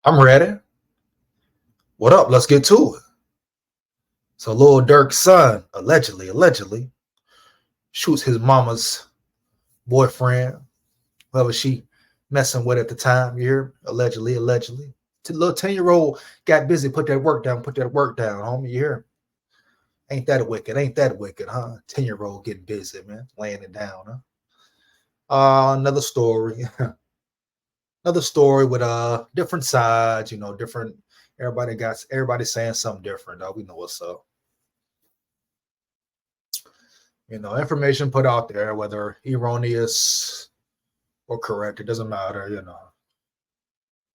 I'm ready. What up? Let's get to it. So Lil Durk's son, allegedly, shoots his mama's boyfriend, whoever she messing with at the time. You hear? Allegedly. The little 10-year-old got busy, put that work down, homie. You hear? Ain't that wicked, huh? 10-year-old getting busy, man, laying it down, huh? Another story. Another story with different sides, different. Everybody saying something different. We know what's up. Information put out there, whether erroneous or correct, it doesn't matter.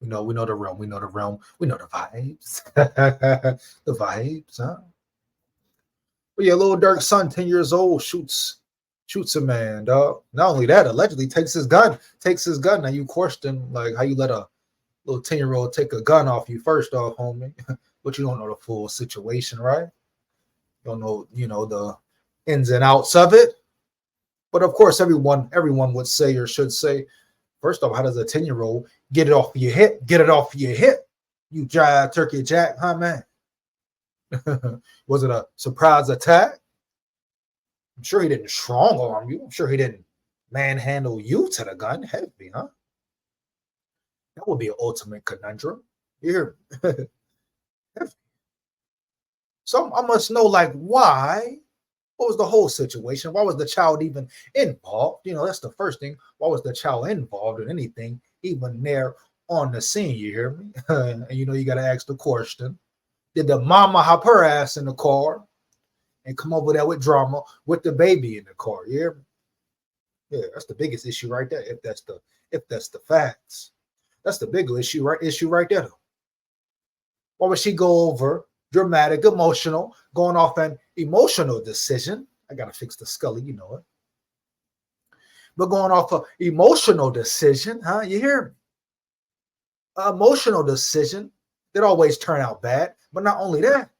We know the realm. We know the vibes. The vibes, huh? But yeah, Lil Durk's son, 10 years old, shoots a man, dog. Not only that, allegedly takes his gun. Now you question like how you let a little 10-year-old take a gun off you first off, homie. But you don't know the full situation, right? You don't know, the ins and outs of it. But of course, everyone would say or should say, first off, how does a 10-year-old get it off your hip? Get it off your hip. You jive turkey jack, huh, man? Was it a surprise attack? I'm sure he didn't strong arm you. I'm sure he didn't manhandle you to the gun. Heavy, huh? That would be an ultimate conundrum. Here. So I must know, like, why? What was the whole situation? Why was the child even involved? That's the first thing. Why was the child involved in anything, even there on the scene? You hear me? And you got to ask the question. Did the mama hop her ass in the car and come over there with drama with the baby in the car? You hear me? Yeah, that's the biggest issue right there. If that's the facts. That's the bigger issue right there. Why would she go over dramatic, emotional, going off an emotional decision? I gotta fix the Scully, you know it. But going off an emotional decision, huh? You hear me? Emotional decision that always turn out bad. But not only that,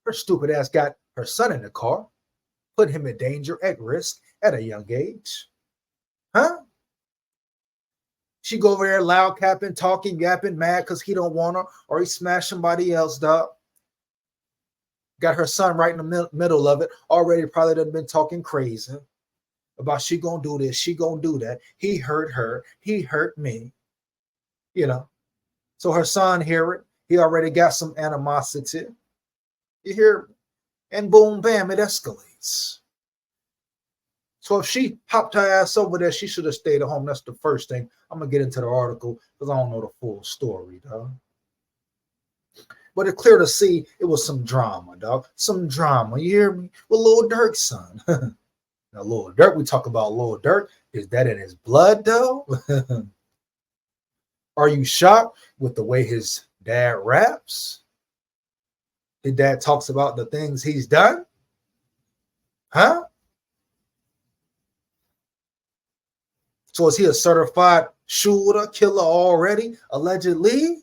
her stupid ass got her son in the car, put him in danger, at risk, at a young age. Huh? She go over there loud capping, talking, yapping, mad because he don't want her or he smashed somebody else, dog. Got her son right in the middle of it. Already probably done been talking crazy about she gonna do this, she gonna do that. He hurt her, he hurt me. So her son hear it. He already got some animosity. You hear? And boom, bam, it escalates. So if she hopped her ass over there, she should have stayed at home. That's the first thing. I'm going to get into the article because I don't know the full story, dog. But it's clear to see it was some drama, dog. Some drama, you hear me? With Lil Durk's son. Now, Lil Durk, we talk about Lil Durk. Is that in his blood, though? Are you shocked with the way his dad raps? His dad talks about the things he's done? Huh? So is he a certified shooter, killer already, allegedly?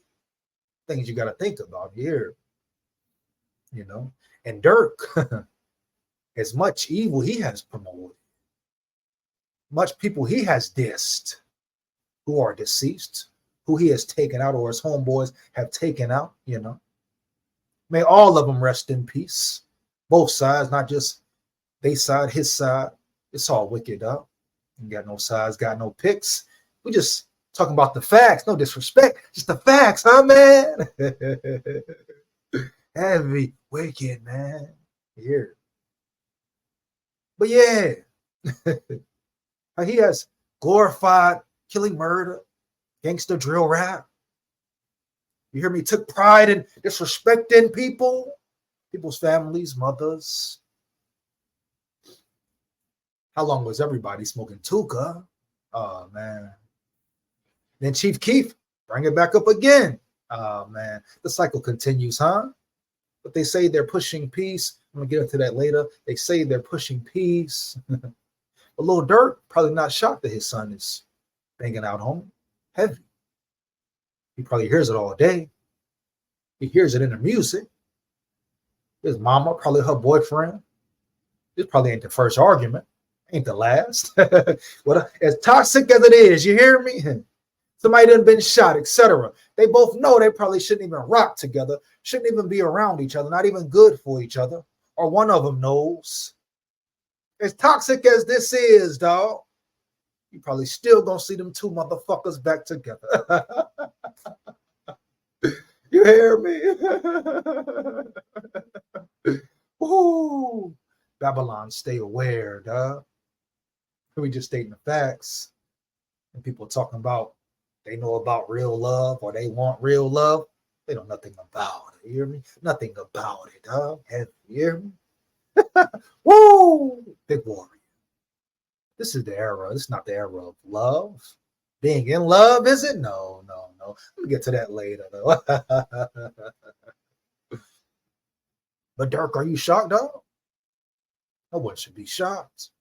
Things you got to think about here. And Durk, as much evil he has promoted, much people he has dissed, who are deceased, who he has taken out or his homeboys have taken out, May all of them rest in peace. Both sides, not just they side, his side. It's all wicked up. You got no sides, got no picks. We just talking about the facts. No disrespect, just the facts, huh, man? Heavy, wicked, man. Here. But yeah, he has glorified killing, murder, gangster drill rap. You hear me? Took pride in disrespecting people, people's families, mothers. How long was everybody smoking Tuka? Oh, man. Then Chief Keef, bring it back up again. Oh, man. The cycle continues, huh? But they say they're pushing peace. I'm going to get into that later. They say they're pushing peace. But Lil Durk, probably not shocked that his son is banging out home. Heavy. He probably hears it all day. He hears it in the music. His mama, probably her boyfriend. This probably ain't the first argument. Ain't the last. Well, as toxic as it is, you hear me? It's Somebody done been shot, etc. They both know they probably shouldn't even rock together, shouldn't even be around each other, not even good for each other. Or one of them knows. As toxic as this is, dog, you probably still gonna see them two motherfuckers back together. You hear me? Ooh, Babylon, stay aware, dog. We just stating the facts. And people talking about they know about real love or they want real love. They know nothing about it. You hear me? Nothing about it, dog. You hear me? Woo! Big warrior. This is the era. This is not the era of love. Being in love, is it? No. Let me get to that later, though. But Durk, are you shocked, dog? No one should be shocked.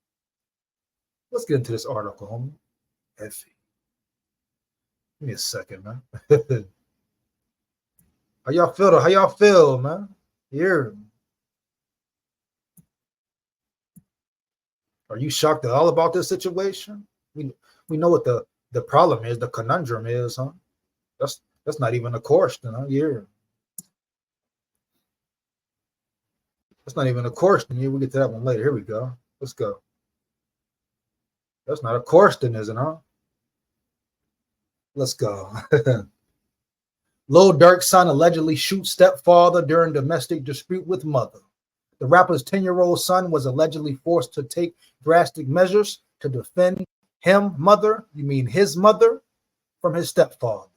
Let's get into this article, homie. Effie. Give me a second, man. How y'all feel? How y'all feel, man? Here. Are you shocked at all about this situation? We know what the problem is, the conundrum is, huh? That's not even a question, huh? Yeah. That's not even a question. Yeah, we'll get to that one later. Here we go. Let's go. That's not a question, is it, huh? Let's go. Lil Durk's son allegedly shoots stepfather during domestic dispute with mother. The rapper's 10-year-old son was allegedly forced to take drastic measures to defend his mother, from his stepfather.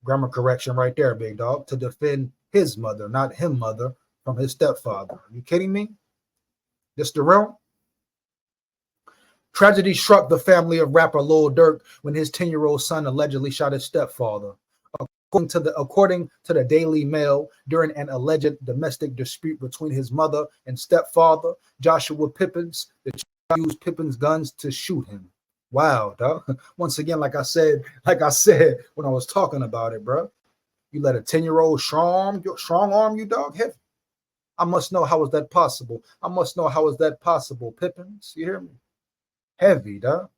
Grammar correction right there, big dog. To defend his mother, not him mother, from his stepfather. Are you kidding me? This the realm? Tragedy struck the family of rapper Lil Durk when his 10-year-old son allegedly shot his stepfather. According to the Daily Mail, during an alleged domestic dispute between his mother and stepfather, Joshua Pippins, the child used Pippins' guns to shoot him. Wow, dog. Once again, like I said when I was talking about it, bro. You let a 10-year-old strong arm you, dog? Heavy. I must know how is that possible. Pippins. You hear me? Heavy, dog.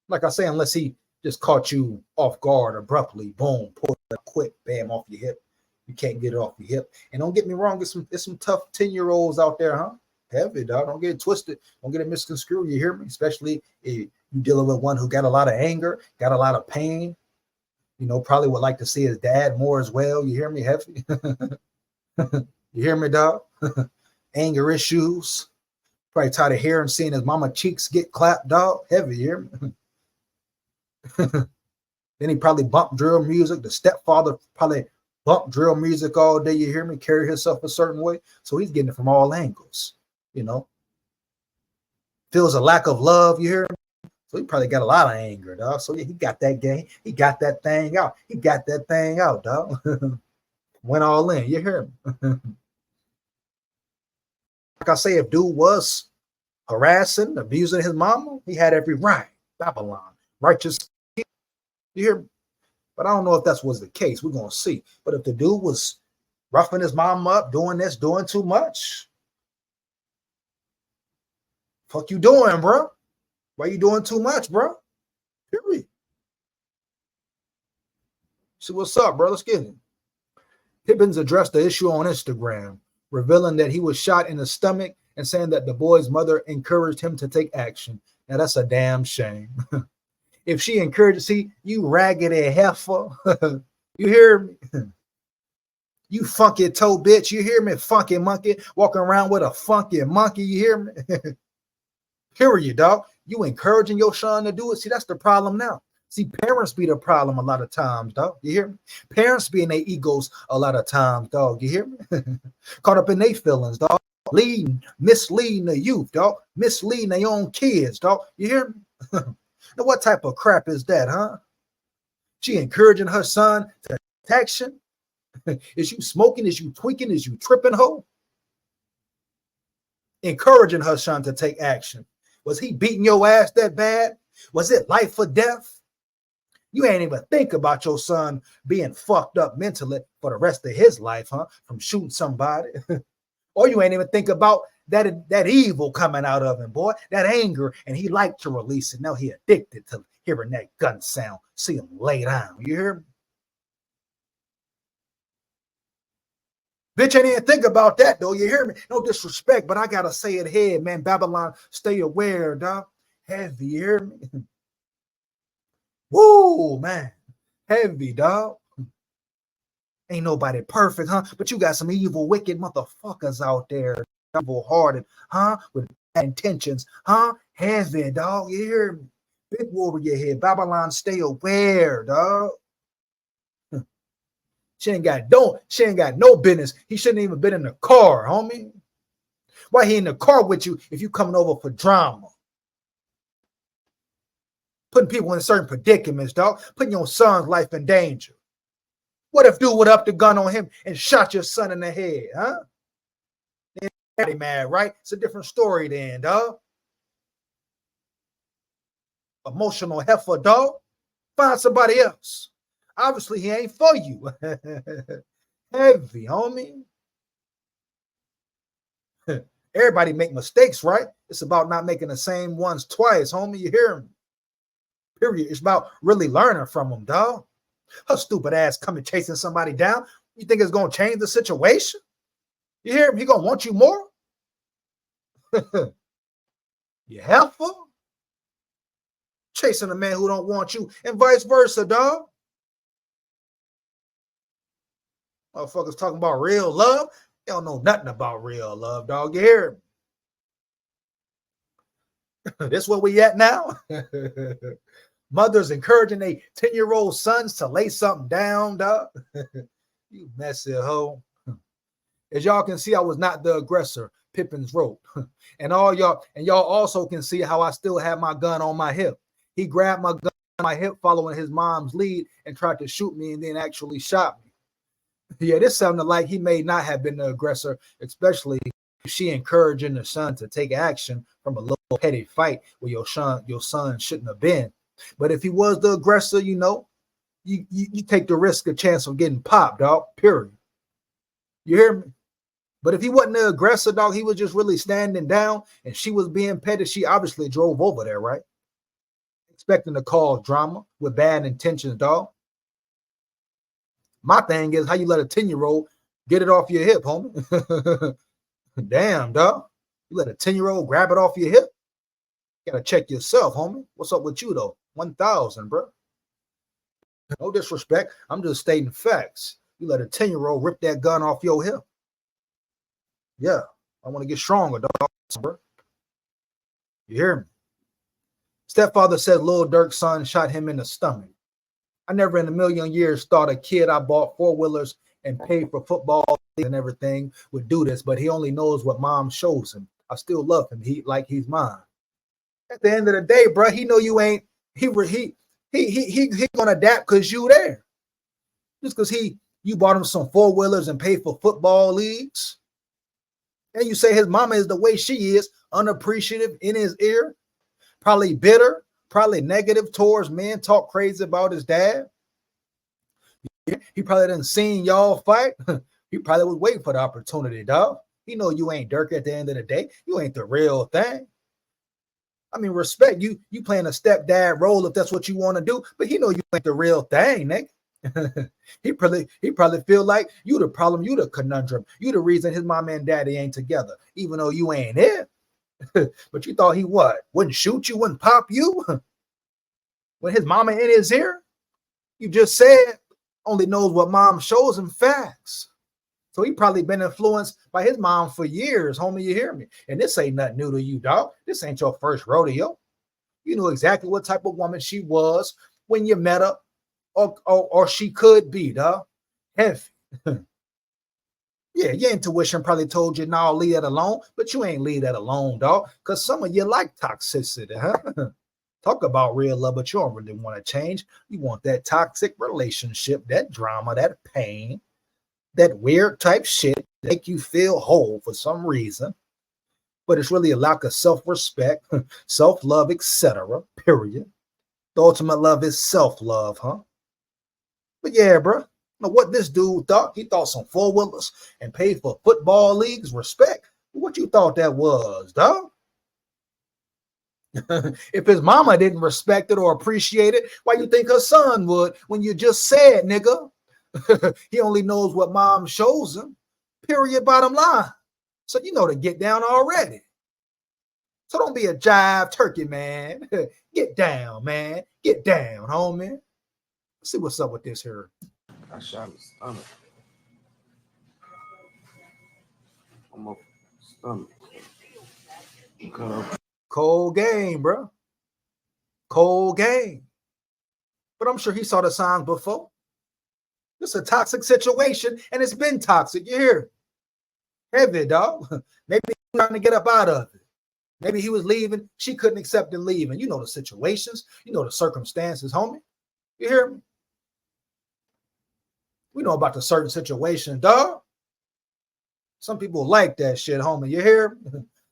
Like I say, unless he just caught you off guard abruptly, boom, pull it quick, bam, off your hip. You can't get it off your hip. And don't get me wrong, there's some tough 10-year-olds out there, huh? Heavy, dog. Don't get it twisted. Don't get it misconstrued. You hear me? Especially if you're dealing with one who got a lot of anger, got a lot of pain. You know, probably would like to see his dad more as well. You hear me? Heavy. You hear me, dog? Anger issues. Probably tired of hearing, seeing his mama cheeks get clapped, dog. Heavy, you hear me? Then he probably bumped drill music. The stepfather probably bumped drill music all day. You hear me? Carry himself a certain way. So he's getting it from all angles. You know, feels a lack of love. You hear me? So he probably got a lot of anger, dog. So yeah, he got that game. He got that thing out. Dog. Went all in. You hear me? Like I say, if dude was harassing, abusing his mama, he had every right. Babylon, righteous. You hear me? But I don't know if that was the case. We're gonna see. But if the dude was roughing his mom up, doing too much, fuck you doing, bro? Why you doing too much, bro? Period. See what's up, bro? Let's get it. Pippins addressed the issue on Instagram, revealing that he was shot in the stomach and saying that the boy's mother encouraged him to take action. Now that's a damn shame. If she encouraged, see, you raggedy heifer, you hear me? You funky toe bitch, you hear me? Funky monkey, walking around with a funky monkey, you hear me? Period, dog. You encouraging your son to do it. See, that's the problem now. See, parents be the problem a lot of times, dog. You hear me? Parents be in their egos a lot of times, dog. You hear me? Caught up in their feelings, dog. Misleading the youth, dog. Misleading their own kids, dog. You hear me? Now, what type of crap is that, huh? She encouraging her son to take action? Is you smoking? Is you tweaking? Is you tripping, ho? Encouraging her son to take action. Was he beating your ass that bad? Was it life or death? You ain't even think about your son being fucked up mentally for the rest of his life, huh? From shooting somebody. Or you ain't even think about that evil coming out of him, boy. That anger, and he liked to release it. Now he addicted hearing that gun sound, see him lay down. You hear me? Bitch, I didn't think about that, though. You hear me? No disrespect, but I got to say it here, man. Babylon, stay aware, dog. Heavy, you hear me? Woo, man. Heavy, dog. Ain't nobody perfect, huh? But you got some evil, wicked motherfuckers out there. Evil-hearted, huh? With bad intentions, huh? Heavy, dog. You hear me? Big warrior here. Babylon, stay aware, dog. She ain't got no business. He shouldn't even been in the car, homie. Why he in the car with you if you coming over for drama? Putting people in certain predicaments, dog. Putting your son's life in danger. What if dude would up the gun on him and shot your son in the head, huh? They mad, right? It's a different story then, dog. Emotional heifer, dog. Find somebody else. Obviously, he ain't for you. Heavy, homie. Everybody make mistakes, right? It's about not making the same ones twice, homie. You hear me? Period. It's about really learning from them, dog. Her stupid ass coming chasing somebody down. You think it's going to change the situation? You hear him? He going to want you more? You heifer? Chasing a man who don't want you and vice versa, dog. Motherfuckers talking about real love. They don't know nothing about real love, dog. You hear me? This where we at now? Mothers encouraging their 10-year-old sons to lay something down, dog. You messy hoe. As y'all can see, I was not the aggressor. Pippins wrote. And y'all also can see how I still have my gun on my hip. He grabbed my gun on my hip following his mom's lead and tried to shoot me and then actually shot me. Yeah, this sounded like he may not have been the aggressor, especially if she encouraging the son to take action from a little petty fight where your son shouldn't have been. But if he was the aggressor, you know, you take the risk, a chance of getting popped, dog, period. You hear me? But if he wasn't the aggressor, dog, he was just really standing down and she was being petty, she obviously drove over there, right? Expecting to cause drama with bad intentions, dog. My thing is how you let a 10-year-old get it off your hip, homie. Damn, dog. You let a 10-year-old grab it off your hip? You gotta check yourself, homie. What's up with you, though? 1,000, bro. No disrespect. I'm just stating facts. You let a 10-year-old rip that gun off your hip. Yeah, I want to get stronger, dog, bro. You hear me? Stepfather said Lil Durk's son shot him in the stomach. I never in a million years thought a kid I bought four-wheelers and paid for football and everything would do this, but he only knows what mom shows him. I still love him. He's mine. At the end of the day, bro, he know you ain't. He gonna adapt because you there. Just because you bought him some four-wheelers and paid for football leagues, and you say his mama is the way she is, unappreciative in his ear, probably bitter, probably negative towards men, talk crazy about his dad. He probably didn't seen y'all fight. He probably was waiting for the opportunity, dog. He know you ain't Durk at the end of the day. You ain't the real thing. I mean, respect you. You playing a stepdad role if that's what you want to do, but he know you ain't the real thing, nigga. he probably feel like you the problem, you the conundrum, you the reason his mama and daddy ain't together, even though you ain't it. But you thought he wouldn't shoot you, wouldn't pop you when his mama in his ear? You just said only knows what mom shows him facts. So he probably been influenced by his mom for years, homie. You hear me? And this ain't nothing new to you, dog. This ain't your first rodeo. You know exactly what type of woman she was when you met her, or she could be, dog. Heavy. Yeah, your intuition probably told you, no, leave that alone, but you ain't leave that alone, dog, because some of you like toxicity, huh? Talk about real love, but you don't really want to change. You want that toxic relationship, that drama, that pain, that weird type shit that make you feel whole for some reason. But it's really a lack of self-respect, self-love, etc., period. The ultimate love is self-love, huh? But yeah, bro. Now, what this dude thought, he thought some four-wheelers and paid for football leagues, respect. What you thought that was, dog? If his mama didn't respect it or appreciate it, why you think her son would when you just said, nigga? He only knows what mom shows him. Period, bottom line. So you know to get down already. So don't be a jive turkey, man. Get down, man. Get down, homie. Let's see what's up with this here. I shot his stomach. I'm up stomach. Cold game, bro. Cold game. But I'm sure he saw the signs before. It's a toxic situation, and it's been toxic. You hear? Heavy, dog. Maybe he was trying to get up out of it. Maybe he was leaving. She couldn't accept him leaving. You know the situations. You know the circumstances, homie. You hear me? We know about the certain situation, dog. Some people like that shit, homie. You hear?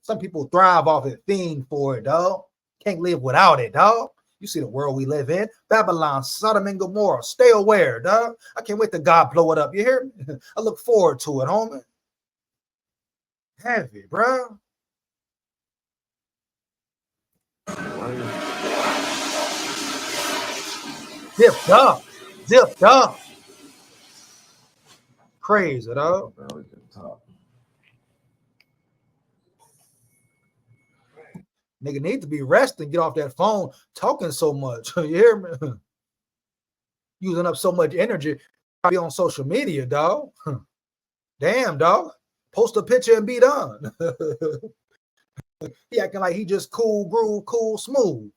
Some people thrive off it, fiend for it, dog. Can't live without it, dog. You see the world we live in. Babylon, Sodom and Gomorrah. Stay aware, dog. I can't wait till God blow it up. You hear me? I look forward to it, homie. Heavy, bro. Zipped up. Zipped up. Crazy, dog. Nigga need to be resting, get off that phone talking so much. You hear me? Using up so much energy. Be on social media, dog. Damn, dog. Post a picture and be done. He acting like he just cool, groove, cool, smooth.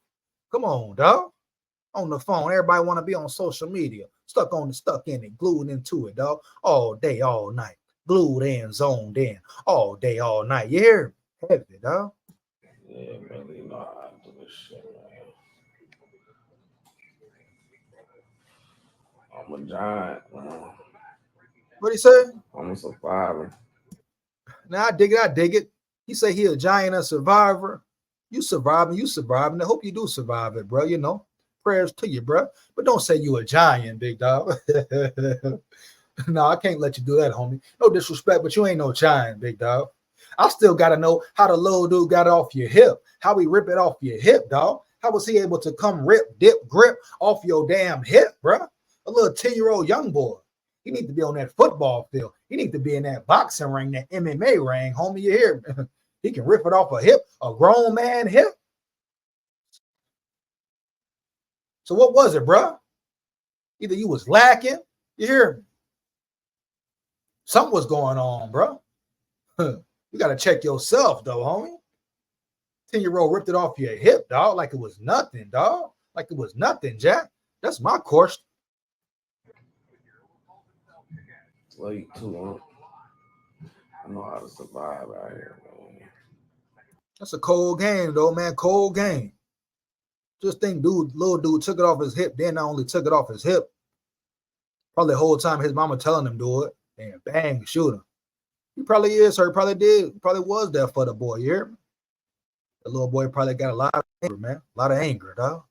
Come on, dog. On the phone. Everybody want to be on social media. Stuck in it, glued into it, dog. All day, all night. Glued in, zoned in. All day, all night. You hear me? Heavy, dog. Yeah, man, you know how to do this shit, man. I'm a giant, man. What he say? I'm a survivor. Now I dig it. He say he a giant, a survivor. You surviving. I hope you do survive it, bro. You know, prayers to you, bro. But don't say you a giant, big dog. No, I can't let you do that, homie. No disrespect, but you ain't no giant, big dog. I still got to know how the little dude got it off your hip. How he rip it off your hip, dog. How was he able to come rip, dip, grip off your damn hip, bro? A little 10-year-old young boy. He need to be on that football field. He need to be in that boxing ring, that MMA ring, homie. You hear me? He can rip it off a hip, a grown man hip. So what was it, bro? Either you was lacking, you hear me? Something was going on, bro. You got to check yourself, though, homie. 10-year-old ripped it off your hip, dog, like it was nothing, dog. Like it was nothing, Jack. That's my course. Late too, I know how to survive out here, man. That's a cold game, though, man. Cold game. Just think, little dude took it off his hip. Then not only took it off his hip, probably the whole time his mama telling him do it, and bang, shoot him. He probably is, or he probably did. Probably was there for the boy, you hear me? The little boy probably got a lot of anger, man. A lot of anger, dog.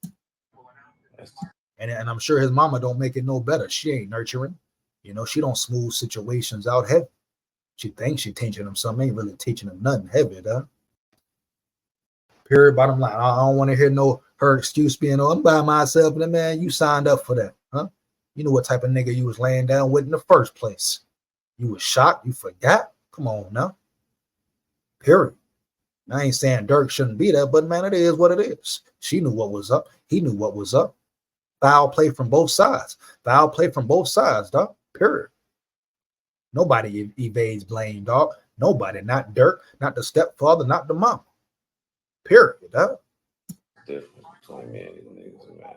And I'm sure his mama don't make it no better. She ain't nurturing. You know, she don't smooth situations out heavy. She thinks she teaching him something. Ain't really teaching him nothing heavy, dog. Period, bottom line. I don't want to hear her excuse being, oh, I'm by myself. And man, you signed up for that, huh? You know what type of nigga you was laying down with in the first place. You was shocked. You forgot. Come on now. Period. I ain't saying Durk shouldn't be there, but man, it is what it is. She knew what was up. He knew what was up. Foul play from both sides. Foul play from both sides, dog. Period. Nobody evades blame, dog. Nobody. Not Durk, not the stepfather, not the mom. Period, dog. Difference between me and these niggas, man.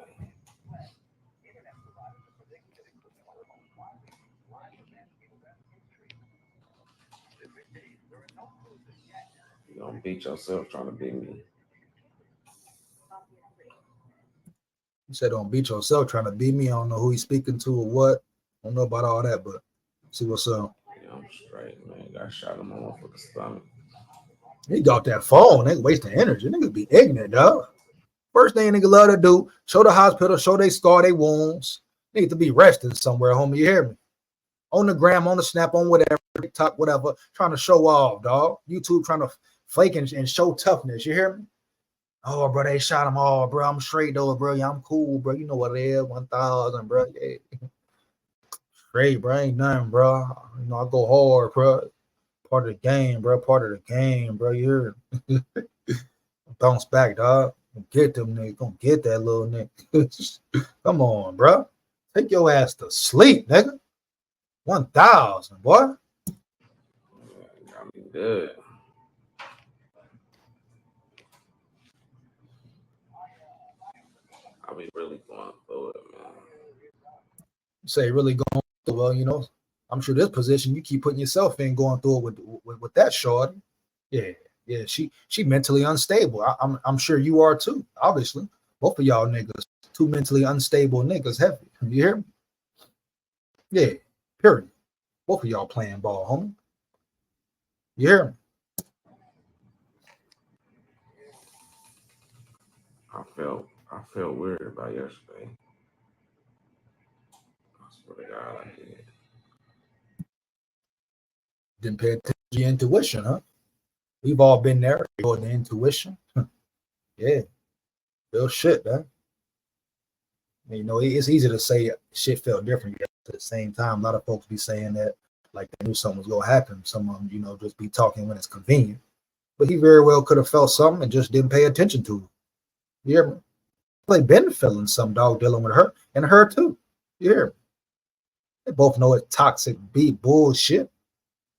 You don't beat yourself trying to beat me. You said don't beat yourself trying to beat me. I don't know who he's speaking to or what. I don't know about all that, but see what's up. Yeah, I'm straight, man. Got shot him on for the stomach. He got that phone. Nigga wasting energy. Nigga be ignorant, dog. First thing nigga love to do, show the hospital, show they scar, they wounds. Need to be resting somewhere, homie. You hear me? On the gram, on the snap, on whatever, TikTok, whatever, trying to show off, dog. YouTube trying to fake and show toughness. You hear me? Oh, bro, they shot him all, bro. I'm straight though, bro. Yeah, I'm cool, bro. You know what it is, 1,000, bro. Yeah, straight, bro. Ain't nothing, bro. You know I go hard, bro. Part of the game, bro. Part of the game, bro. You're bounce back, dog. Get them niggas. Gonna get that little nigga. Come on, bro. Take your ass to sleep, nigga. 1,000, boy. Got me good. I be really going through it, man. Say really going through, well, you know, I'm sure this position you keep putting yourself in going through it with that shorty. Yeah, yeah, she mentally unstable. I'm sure you are too. Obviously, both of y'all niggas, two mentally unstable niggas, heavy. You hear me? Yeah, period. Both of y'all playing ball, homie. You hear me? I felt weird about yesterday. I swear to God, I did. Didn't pay attention to your intuition, huh? We've all been there. The intuition. Yeah, real shit, man. You know, it's easy to say shit felt different. Yet at the same time, a lot of folks be saying that like they knew something was gonna happen. Some of them, you know, just be talking when it's convenient. But he very well could have felt something and just didn't pay attention to it. You hear me? Like been feeling some dog dealing with her and her too. You hear me? They both know it's toxic beat bullshit.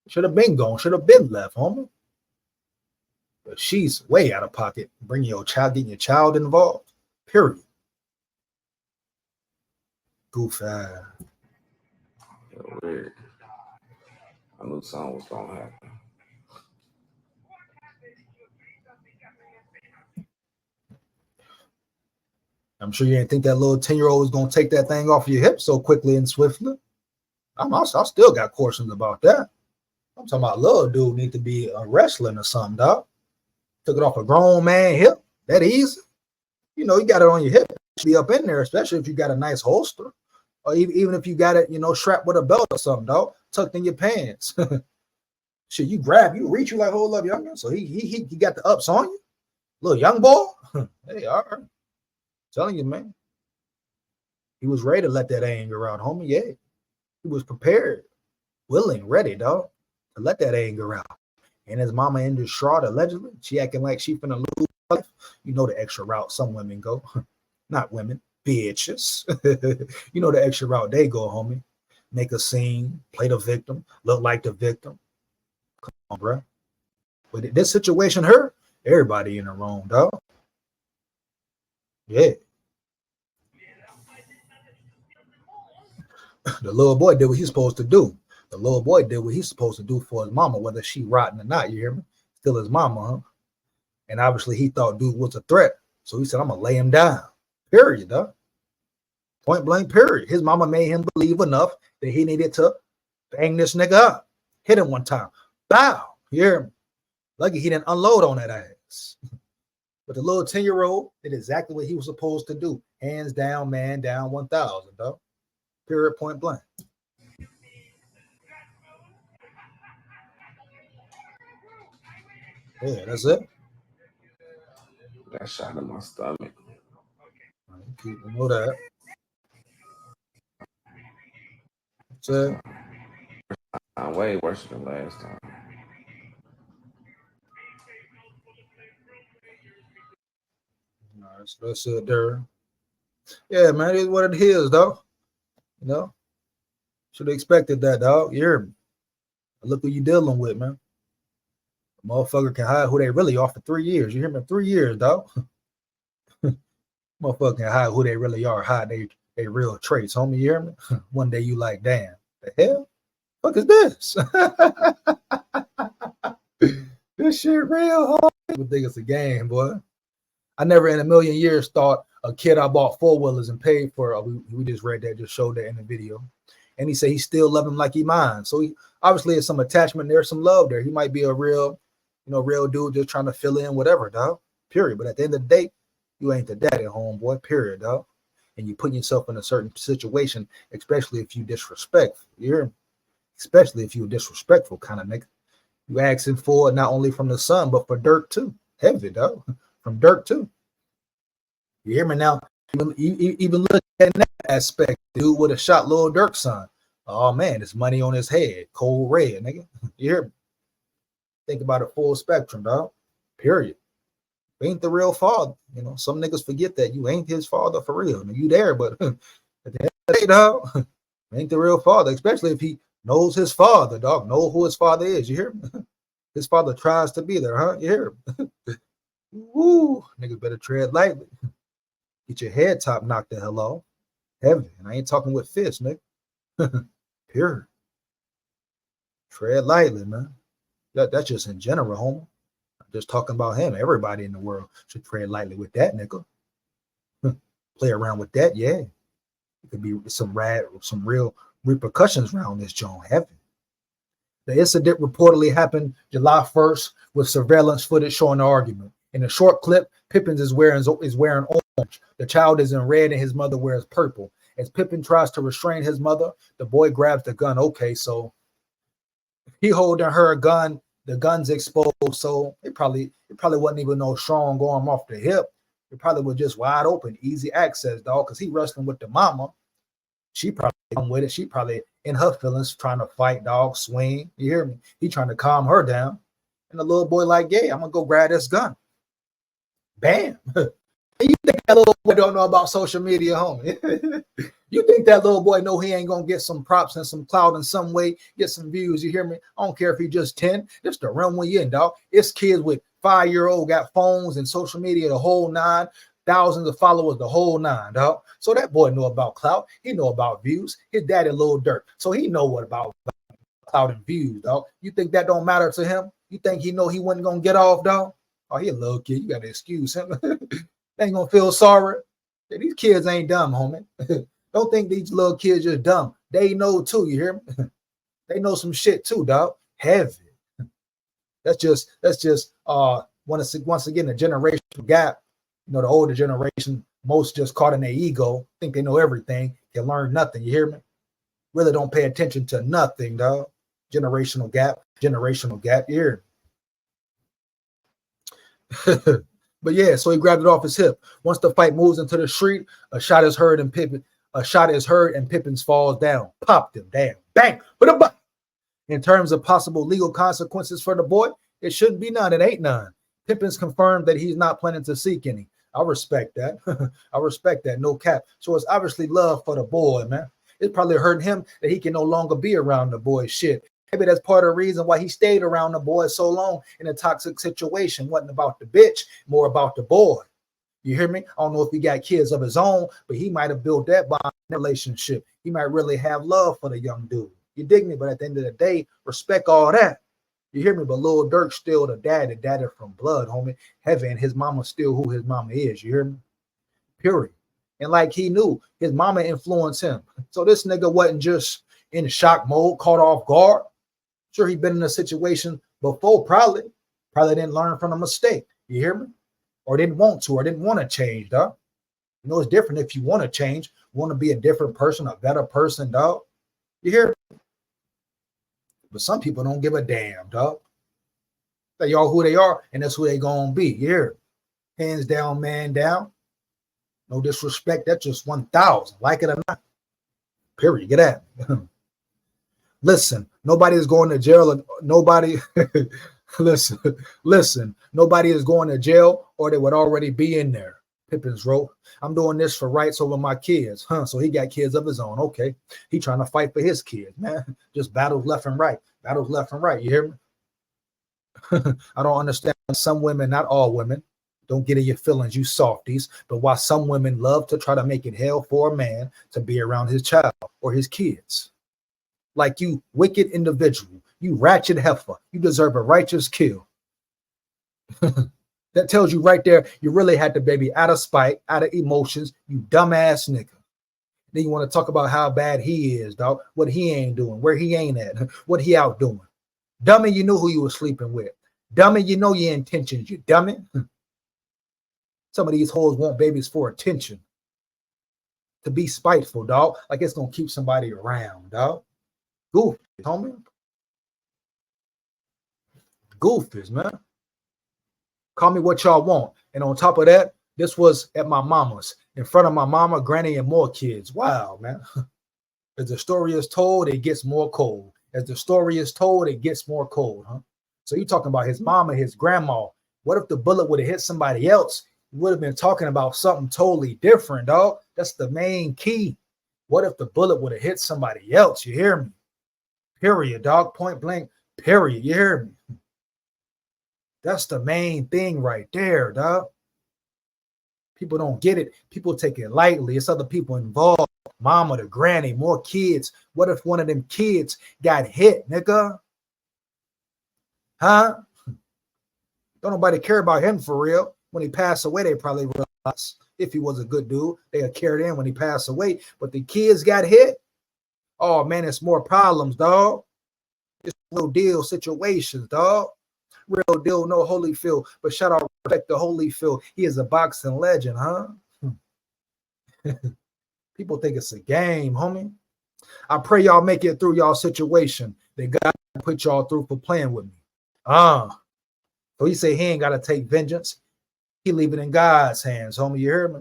Should have been gone. Should have been left, homie. But she's way out of pocket. Bringing your child, getting your child involved. Period. Goof ass. Feel weird. I knew something was gonna happen. I'm sure you didn't think that little 10-year-old was gonna take that thing off your hip so quickly and swiftly. I still got questions about that. I'm talking about little dude need to be wrestling or something, dog. Took it off a grown man hip. That easy. You know, you got it on your hip. Be up in there, especially if you got a nice holster. Or even if you got it, you know, strapped with a belt or something, dog. Tucked in your pants. Shit, you grab, you reach, you like, hold up, youngin. So he got the ups on you. Little young boy. Hey, all right. Telling you, man. He was ready to let that anger out, homie. Yeah. He was prepared, willing, ready, dog, to let that anger out. And his mama in distraught, allegedly. She acting like she finna lose her life. You know the extra route some women go. Not women, bitches. You know the extra route they go, homie. Make a scene, play the victim, look like the victim. Come on, bro. But this situation, her, everybody in the wrong, dog. Yeah. The little boy did what he's supposed to do. The little boy did what he's supposed to do for his mama, whether she rotten or not. You hear me? Still his mama, huh? And obviously he thought dude was a threat. So he said, I'm gonna lay him down. Period, dog. Point blank, period. His mama made him believe enough that he needed to bang this nigga up. Hit him one time. Bow. You hear me? Lucky he didn't unload on that ass. But the little 10-year-old did exactly what he was supposed to do. Hands down, man down, 1,000, dog. Period, point blank. Yeah, that's it. That shot in my stomach. People know that. That's it. I'm way worse than last time. That's it there. Yeah, man, it is what it is, dog. You know, should have expected that, dog. You hear me? Look what you dealing with, man. A motherfucker can hide who they really are for 3 years. You hear me? 3 years, dog. Motherfucker can hide who they really are, hide they real traits, homie. You hear me? One day you like, damn, the hell? Fuck is this? This shit real, homie. People think it's a game, boy. I never in a million years thought a kid I bought 4-wheelers and paid for. We just read that, just showed that in the video. And he said he still love him like he mine. So he obviously there's some attachment there, some love there. He might be a real, real dude just trying to fill in whatever, dog. Period. But at the end of the day, you ain't the daddy, homeboy. Period, dog. And you putting yourself in a certain situation, especially if you disrespectful. You hear me? Especially if you a disrespectful kind of nigga. You asking for it not only from the son, but for Durk too. Heavy, dog. from Durk too. You hear me now? Even look at that aspect. The dude would have shot Lil Durk's son. Oh man, it's money on his head. Cold red, nigga. You hear me? Think about it full spectrum, dog. Period. Ain't the real father. You know, some niggas forget that you ain't his father for real. You there, but at the end of the day, dog, ain't the real father, especially if he knows his father, dog. Know who his father is. You hear me? His father tries to be there, huh? You hear me? Woo, niggas better tread lightly. Get your head top knocked the hell off. Heavy. And I ain't talking with fists, nigga. Pure. Tread lightly, man. That's just in general, homie. I'm just talking about him. Everybody in the world should tread lightly with that, nigga. Play around with that, yeah. It could be some real repercussions around this joint. Heavy. The incident reportedly happened July 1st with surveillance footage showing the argument. In a short clip, Pippin is wearing orange. The child is in red and his mother wears purple. As Pippin tries to restrain his mother, the boy grabs the gun. Okay, so he holding her gun. The gun's exposed, so it probably wasn't even no strong arm off the hip. It probably was just wide open, easy access, dog. Because he wrestling with the mama. She probably come with it. She probably in her feelings trying to fight, dog, swing. You hear me? He trying to calm her down. And the little boy like, yeah, I'm gonna go grab this gun. Bam. You think that little boy don't know about social media, homie? You think that little boy know he ain't gonna get some props and some clout in some way, get some views? You hear me? I don't care if he just 10. This the realm we in, dog. It's kids with 5-year-old got phones and social media, the whole nine, thousands of followers, the whole nine, dog. So that boy know about clout. He know about views. His daddy Lil Durk, so he know what about clout and views, dog. You think that don't matter to him? You think he know he wasn't gonna get off, dog? Oh, he a little kid. You gotta excuse him. They ain't gonna feel sorry. These kids ain't dumb, homie. Don't think these little kids just dumb. They know too. You hear me? They know some shit too, dog. Heavy. That's just once again a generational gap. You know, the older generation, most just caught in their ego, think they know everything, can learn nothing. You hear me? Really don't pay attention to nothing, dog. Generational gap. You hear me? But yeah, so he grabbed it off his hip. Once the fight moves into the street, a shot is heard and Pippins falls down. Popped him. Damn. Bang. But in terms of possible legal consequences for the boy, it shouldn't be none. It ain't none. Pippins confirmed that he's not planning to seek any. I respect that. I respect that. No cap. So it's obviously love for the boy, man. It probably hurt him that he can no longer be around the boy. Shit. Maybe that's part of the reason why he stayed around the boy so long in a toxic situation. Wasn't about the bitch, more about the boy. You hear me? I don't know if he got kids of his own, but he might have built that bond relationship. He might really have love for the young dude. You dig me? But at the end of the day, respect all that. You hear me? But Lil Durk still the daddy from blood, homie. Heavy, and his mama still who his mama is. You hear me? Period. And like he knew, his mama influenced him. So this nigga wasn't just in shock mode, caught off guard. Sure, he'd been in a situation before, probably didn't learn from a mistake. You hear me? Or didn't want to, or didn't want to change, dog. You know, it's different if you want to change, want to be a different person, a better person, dog. You hear me? But some people don't give a damn, dog. They are who they are, and that's who they gonna be. You hear me? Hands down, man down. No disrespect. That's just 1,000. Like it or not. Period. Get at me. Listen, nobody is going to jail. Nobody, listen, nobody is going to jail or they would already be in there. Pippins wrote, I'm doing this for rights over my kids. So he got kids of his own. Okay. He trying to fight for his kids, man. Just battles left and right. You hear me? I don't understand. Some women, not all women, don't get in your feelings, you softies. But why some women love to try to make it hell for a man to be around his child or his kids. Like you wicked individual, you ratchet heifer, you deserve a righteous kill. That tells you right there, you really had the baby out of spite, out of emotions, you dumbass nigga. Then you want to talk about how bad he is, dog, what he ain't doing, where he ain't at, what he out doing. Dummy, you knew who you were sleeping with. Dummy, you know your intentions, you dummy. Some of these hoes want babies for attention. To be spiteful, dog, like it's going to keep somebody around, dog. Goofies, homie. Goofies, man. Call me what y'all want. And on top of that, this was at my mama's, in front of my mama, granny, and more kids. Wow, man. As the story is told, it gets more cold. As the story is told, it gets more cold, huh? So you talking about his mama, his grandma. What if the bullet would have hit somebody else? You would have been talking about something totally different, dog. That's the main key. What if the bullet would have hit somebody else? You hear me? Period, dog. Point blank, period. You hear me? That's the main thing right there, dog. People don't get it. People take it lightly. It's other people involved. Mama, the granny, more kids. What if one of them kids got hit, nigga? Huh? Don't nobody care about him for real. When he passed away, they probably realized if he was a good dude, they had cared in when he passed away. But the kids got hit. Oh man, it's more problems, dog. It's real deal situations, dog. Real deal, no Holyfield. But shout out, respect the Holyfield. He is a boxing legend, huh? People think it's a game, homie. I pray y'all make it through y'all situation that God put y'all through for playing with me. So he say he ain't got to take vengeance. He leave it in God's hands, homie. You hear me?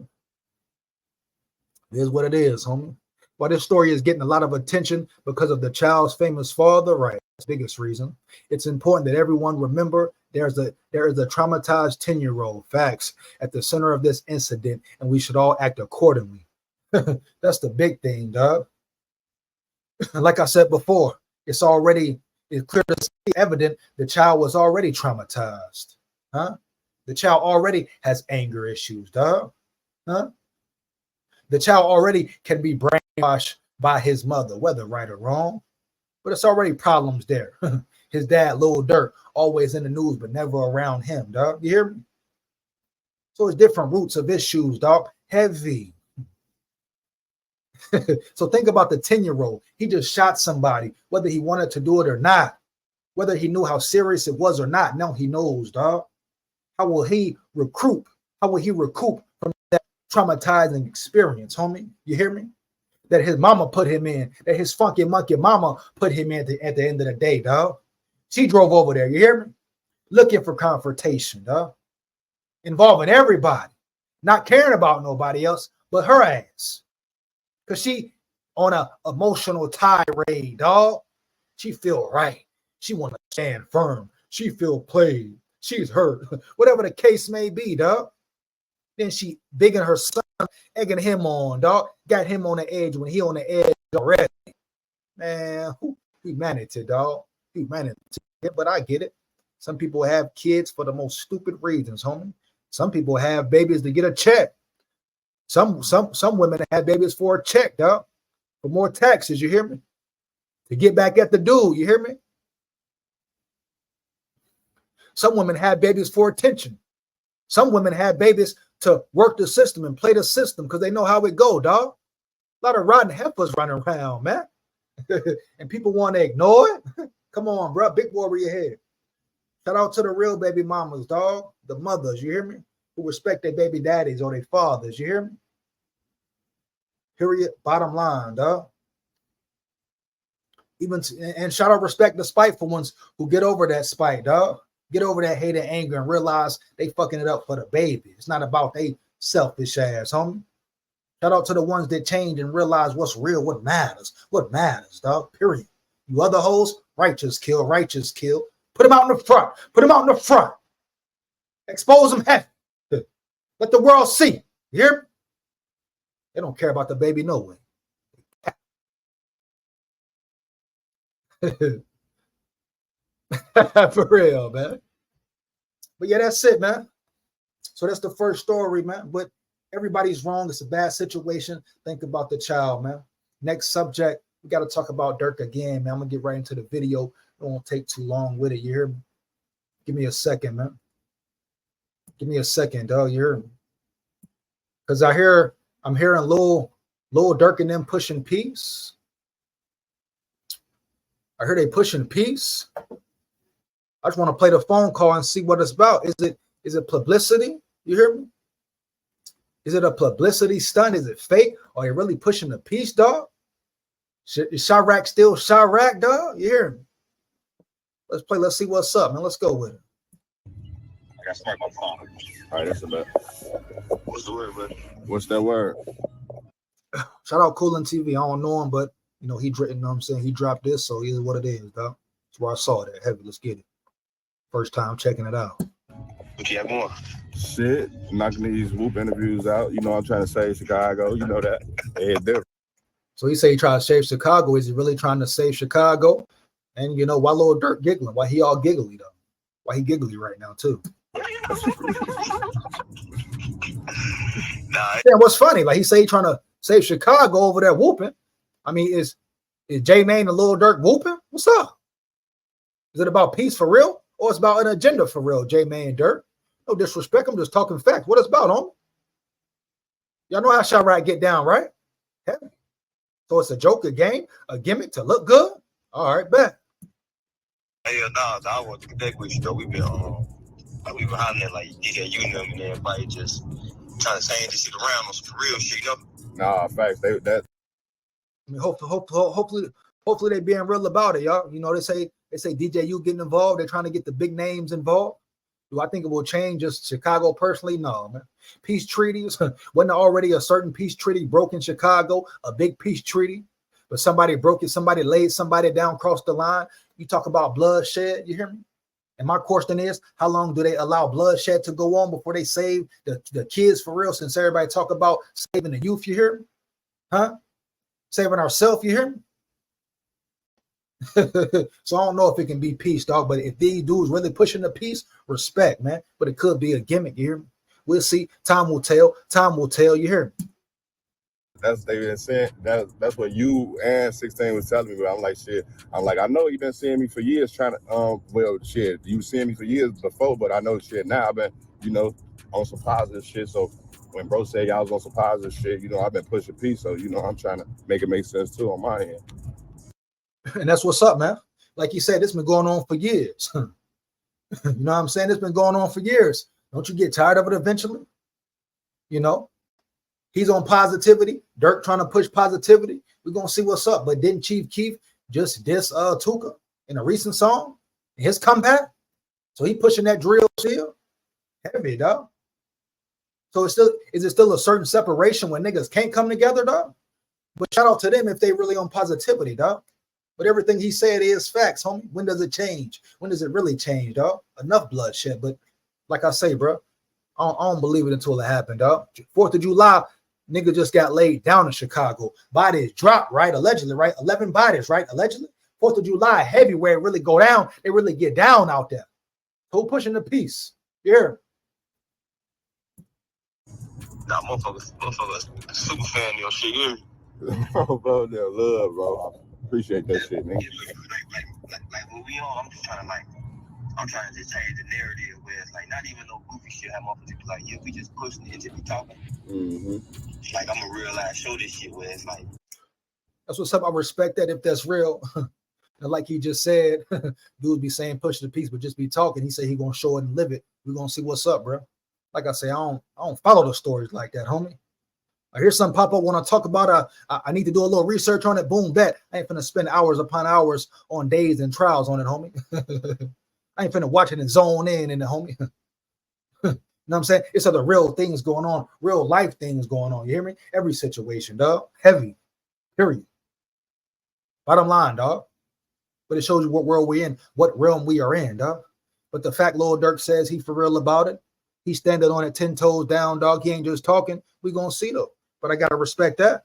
It is what it is, homie. While this story is getting a lot of attention because of the child's famous father, right? That's the biggest reason. It's important that everyone remember there is a traumatized 10-year-old, facts, at the center of this incident, and we should all act accordingly. That's the big thing, dog. Like I said before, it's clear to see, evident the child was already traumatized. Huh? The child already has anger issues, dog. Huh? The child already can be brainwashed by his mother, whether right or wrong, but it's already problems there. His dad, Lil Durk, always in the news, but never around him, dog. You hear me? So it's different roots of issues, dog. Heavy. So think about the 10-year-old. He just shot somebody, whether he wanted to do it or not, whether he knew how serious it was or not. Now he knows, dog. How will he recoup? How will he recoup from that traumatizing experience, homie? You hear me? That his mama put him in, that his funky monkey mama put him in at the end of the day, dog. She drove over there, you hear me? Looking for confrontation, dog. Involving everybody, not caring about nobody else but her ass. Because she on a emotional tirade, dog. She feel right. She want to stand firm. She feel played. She's hurt. Whatever the case may be, dog. Then she bigging her son, egging him on, dog. Got him on the edge when he on the edge already. Man, humanity, dog. Humanity. But I get it. Some people have kids for the most stupid reasons, homie. Some people have babies to get a check. Some women have babies for a check, dog. For more taxes, you hear me? To get back at the dude, you hear me? Some women have babies for attention. Some women have babies to work the system and play the system because they know how it go, dog. A lot of rotten heifers running around, man. And people want to ignore it. Come on, bro. Big warrior head. Shout out to the real baby mamas, dog. The mothers, you hear me? Who respect their baby daddies or their fathers, you hear me? Period. Bottom line, dog. And shout out, respect the spiteful ones who get over that spite, dog. Get over that hate and anger and realize they fucking it up for the baby. It's not about they selfish ass, homie. Shout out to the ones that change and realize what's real, what matters. What matters, dog. Period. You other hoes, righteous kill, righteous kill. Put them out in the front. Put them out in the front. Expose them heavy. Let the world see. You hear me? They don't care about the baby no way. For real, man. But yeah, that's it, man. So that's the first story, man. But everybody's wrong. It's a bad situation. Think about the child, man. Next subject, we got to talk about Durk again, man. I'm going to get right into the video. It won't take too long with it. You hear me? Give me a second, man. Give me a second, dog. You hear me? Because I'm hearing Lil Durk and them pushing peace. I heard they pushing peace. I just want to play the phone call and see what it's about. Is it publicity? You hear me? Is it a publicity stunt? Is it fake? Are you really pushing the peace, dog? Is Chirac still Chirac, dog? You hear me? Let's play. Let's see what's up, man. Let's go with it. I got smart my phone. All right, that's a bet. What's the word, buddy? What's that word? Shout out Coolin TV. I don't know him, but you know, you know what I'm saying? He dropped this, so here's what it is, dog. That's where I saw that. Heavy, let's get it. First time checking it out. What you have going? Shit, knocking these Whoop interviews out. You know, I'm trying to save Chicago. You know that. They hit different. So he say he trying to save Chicago. Is he really trying to save Chicago? And you know, why Lil Durk giggling? Why he all giggly though? Why he giggly right now too? Yeah, what's funny? Like he say he trying to save Chicago over there whooping. I mean, is J Mane and Lil Durk whooping? What's up? Is it about peace for real? Or it's about an agenda for real, J Mane and Durk? No disrespect, I'm just talking facts. What it's about, homie? Y'all know how Chirac get down, right? Heavy. So it's a joke, a game, a gimmick to look good? All right, bet. Hey, I want to connect with you, though. We've been behind that, like, DJ Union and everybody just trying to change this shit around on some real shit, you know? Nah, facts. That. I mean, hopefully they being real about it, y'all. You know, they say DJ U getting involved. They're trying to get the big names involved. Do I think it will change just Chicago personally? No, man. Peace treaties. Wasn't already a certain peace treaty broke in Chicago, a big peace treaty, but somebody broke it, somebody laid somebody down, crossed the line. You talk about bloodshed, you hear me? And my question is, how long do they allow bloodshed to go on before they save the kids for real? Since everybody talk about saving the youth, you hear me? Huh? Saving ourselves, you hear me? So I don't know if it can be peace, dog. But if these dudes really pushing the peace, respect, man. But it could be a gimmick, you hear me? We'll see. Time will tell. Time will tell, you hear me? That's they been saying. That's what you and 16 was telling me. But I'm like, shit. I'm like, I know you've been seeing me for years trying to well, shit. You seeing me for years before, but I know shit now. I've been, you know, on some positive shit. So when bro said y'all was on some positive shit, you know, I've been pushing peace. So, you know, I'm trying to make it make sense too on my end. And that's what's up, man. Like you said, it's been going on for years. You know what I'm saying? It's been going on for years. Don't you get tired of it eventually? You know, he's on positivity. Durk trying to push positivity. We're going to see what's up. But didn't Chief Keef just diss Tuka in a recent song? His comeback? So he pushing that drill still? Heavy, dog. So is it still a certain separation when niggas can't come together, dog? But shout out to them if they really on positivity, dog. But everything he said is facts, homie. When does it change? When does it really change, dog? Enough bloodshed. But like I say, bro, I don't believe it until it happened, dog. 4th of July, nigga just got laid down in Chicago. Bodies dropped, right? Allegedly, right? 11 bodies, right? Allegedly. 4th of July, heavy where it really go down. They really get down out there. Who pushing the peace? Yeah. Nah, motherfuckers, super fan of your shit, you hear me? Bro, they're love, bro. Appreciate that shit, man. Like what we on, I'm just trying to just change the narrative where it's like not even no goofy shit. Have motherfuckers be like, yeah, we just pushing it until we talking. Mm-hmm. Like I'm a real life show this shit where it's like. That's what's up. I respect that if that's real. And like he just said, dudes be saying push the peace, but just be talking. He said he gonna show it and live it. We're gonna see what's up, bro. Like I say, I don't follow the stories like that, homie. I hear something pop up when I talk about I need to do a little research on it. Boom, bet. I ain't finna spend hours upon hours on days and trials on it, homie. I ain't finna watch it and zone in it, homie. You know what I'm saying? It's other real things going on, real life things going on. You hear me? Every situation, dog. Heavy. Period. Bottom line, dog. But it shows you what world we're in, what realm we are in, dog. But the fact Lil Durk says he for real about it, he's standing on it 10 toes down, dog. He ain't just talking. We gonna see though. But I gotta respect that.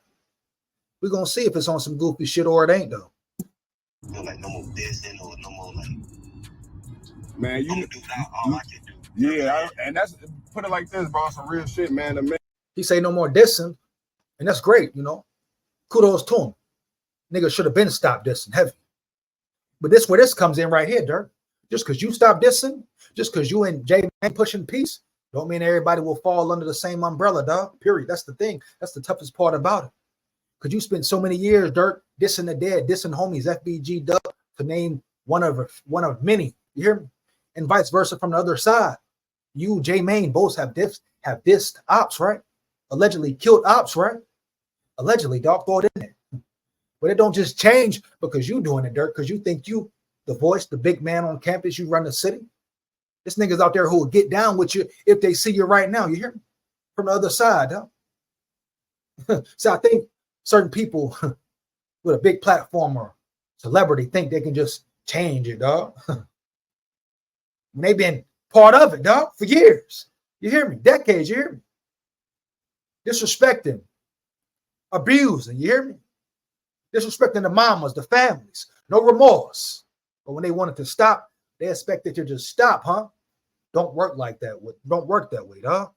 We're gonna see if it's on some goofy shit or it ain't though. Like no more dissing or no more like. Man, you do all I can do. Yeah, and that's put it like this, bro. Some real shit, man. He say no more dissing, and that's great, you know. Kudos to him. Nigga should have been stopped dissing heavy. But this where this comes in right here, Durk. Just because you stop dissing, just because you and J Man pushing peace, don't mean everybody will fall under the same umbrella, dog. Period. That's the thing. That's the toughest part about it. Because you spent so many years, Durk, dissing the dead, dissing homies, FBG, Duck, to name one of many. You hear me? And vice versa from the other side. You, J Mane, both have dissed ops, right? Allegedly killed ops, right? Allegedly, dog, throw it in there. But it don't just change because you doing it, Durk, because you think you the voice, the big man on campus, you run the city. There's niggas out there who will get down with you if they see you right now. You hear me? From the other side, huh? So I think certain people with a big platform or celebrity think they can just change it, dog. They've been part of it, dog, for years. You hear me? Decades, you hear me? Disrespecting, abusing, you hear me? Disrespecting the mamas, the families, no remorse. But when they wanted to stop, they expect it to just stop, huh? Don't work like that. Don't work that way, dog.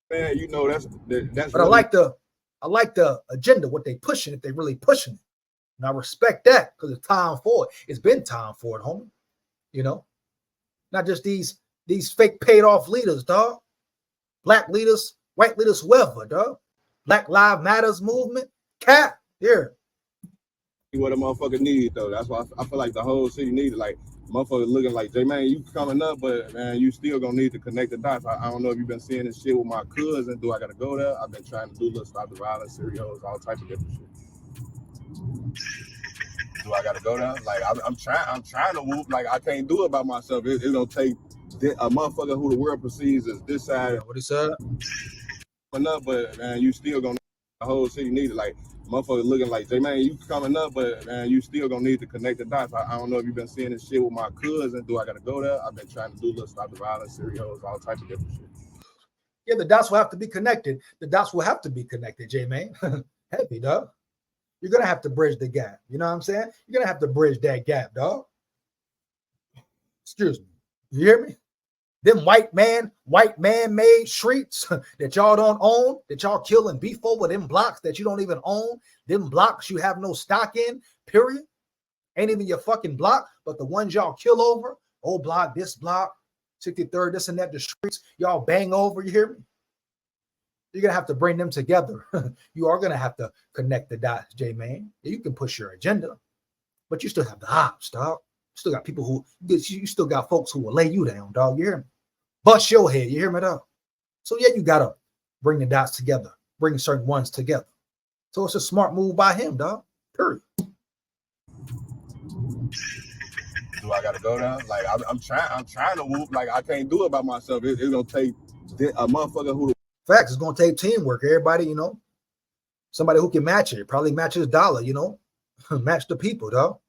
Man, you know that's. But really... I like the agenda, what they pushing, if they really pushing it. And I respect that because it's time for it. It's been time for it, homie. You know, not just these fake paid off leaders, dog. Black leaders, white leaders, whoever, dog. Black Lives Matters movement, cat here. What a motherfucker need though. That's why I feel like the whole city needed, like motherfuckers looking like, J man, you coming up, but man, you still gonna need to connect the dots. I don't know if you've been seeing this shit with my cousin. Do I gotta go there? I've been trying to do little stop the violence, serios, all types of different shit. Do I gotta go there? Like I'm trying to whoop. Like I can't do it by myself. It's gonna take a motherfucker who the world perceives as this side. What he said? Coming up, but man, you still gonna the whole city needed, like motherfuckers looking like, J man, you coming up, but man, you still gonna need to connect the dots. I don't know if you've been seeing this shit with my cousin. Do I gotta go there? I've been trying to do little stop the violence, serios, all types of different shit. Yeah, the dots will have to be connected. The dots will have to be connected, J man. Happy, dog. You're gonna have to bridge the gap. You know what I'm saying? You're gonna have to bridge that gap, dog. Excuse me. You hear me? Them white man-made streets that y'all don't own, that y'all kill and beef over, them blocks that you don't even own, them blocks you have no stock in, period. Ain't even your fucking block, but the ones y'all kill over, old block, this block, 63rd, this and that, the streets y'all bang over, you hear me? You're gonna have to bring them together. You are gonna have to connect the dots, J-Man. You can push your agenda, but you still have the ops, dog. You still got people who, you still got folks who will lay you down, dog. You hear me? Bust your head, you hear me, dog? So yeah, you gotta bring the dots together, bring certain ones together. So it's a smart move by him, dog. Period. Do I gotta go there? Like I'm trying to whoop. Like I can't do it by myself. It's gonna take a motherfucker who. Facts. It's gonna take teamwork. Everybody, you know, somebody who can match it. Probably match his dollar. You know, match the people, dog.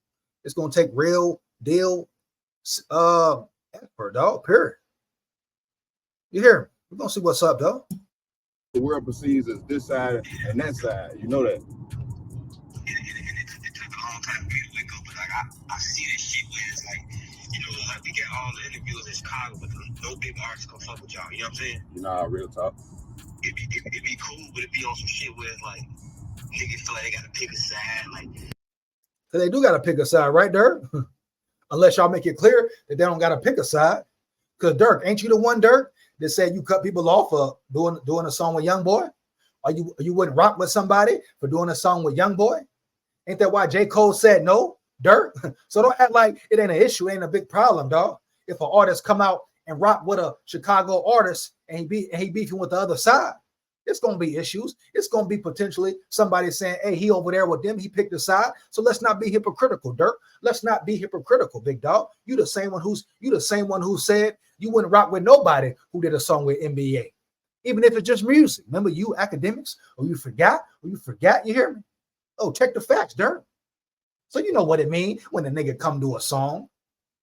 It's gonna take real deal effort, dog. Period. You hear me? We're gonna see what's up, dog. The world perceives as this side and that side. You know that. It took a long time for me to wake up, but like I see this shit where it's like, you know, like we get all the interviews in Chicago, but no big artists gonna fuck with y'all. You know what I'm saying? You know, real talk. It'd be cool, but it'd be on some shit where it's like niggas feel like they gotta pick a side, like. So they do gotta pick a side, right, Durk? Unless y'all make it clear that they don't gotta pick a side. Cause Durk, ain't you the one, Durk, that said you cut people off for doing a song with Youngboy? Or you wouldn't rock with somebody for doing a song with Youngboy? Ain't that why J. Cole said no, Durk? So don't act like it ain't an issue, it ain't a big problem, dog. If an artist come out and rock with a Chicago artist and he beefing with the other side, it's gonna be issues. It's gonna be potentially somebody saying, hey, he over there with them, he picked a side. So let's not be hypocritical, Durk. Let's not be hypocritical, big dog. You the same one who said you wouldn't rock with nobody who did a song with NBA, even if it's just music. Remember, you academics, or you forgot, you hear me? Oh, check the facts, Durk. So you know what it means when a nigga come to a song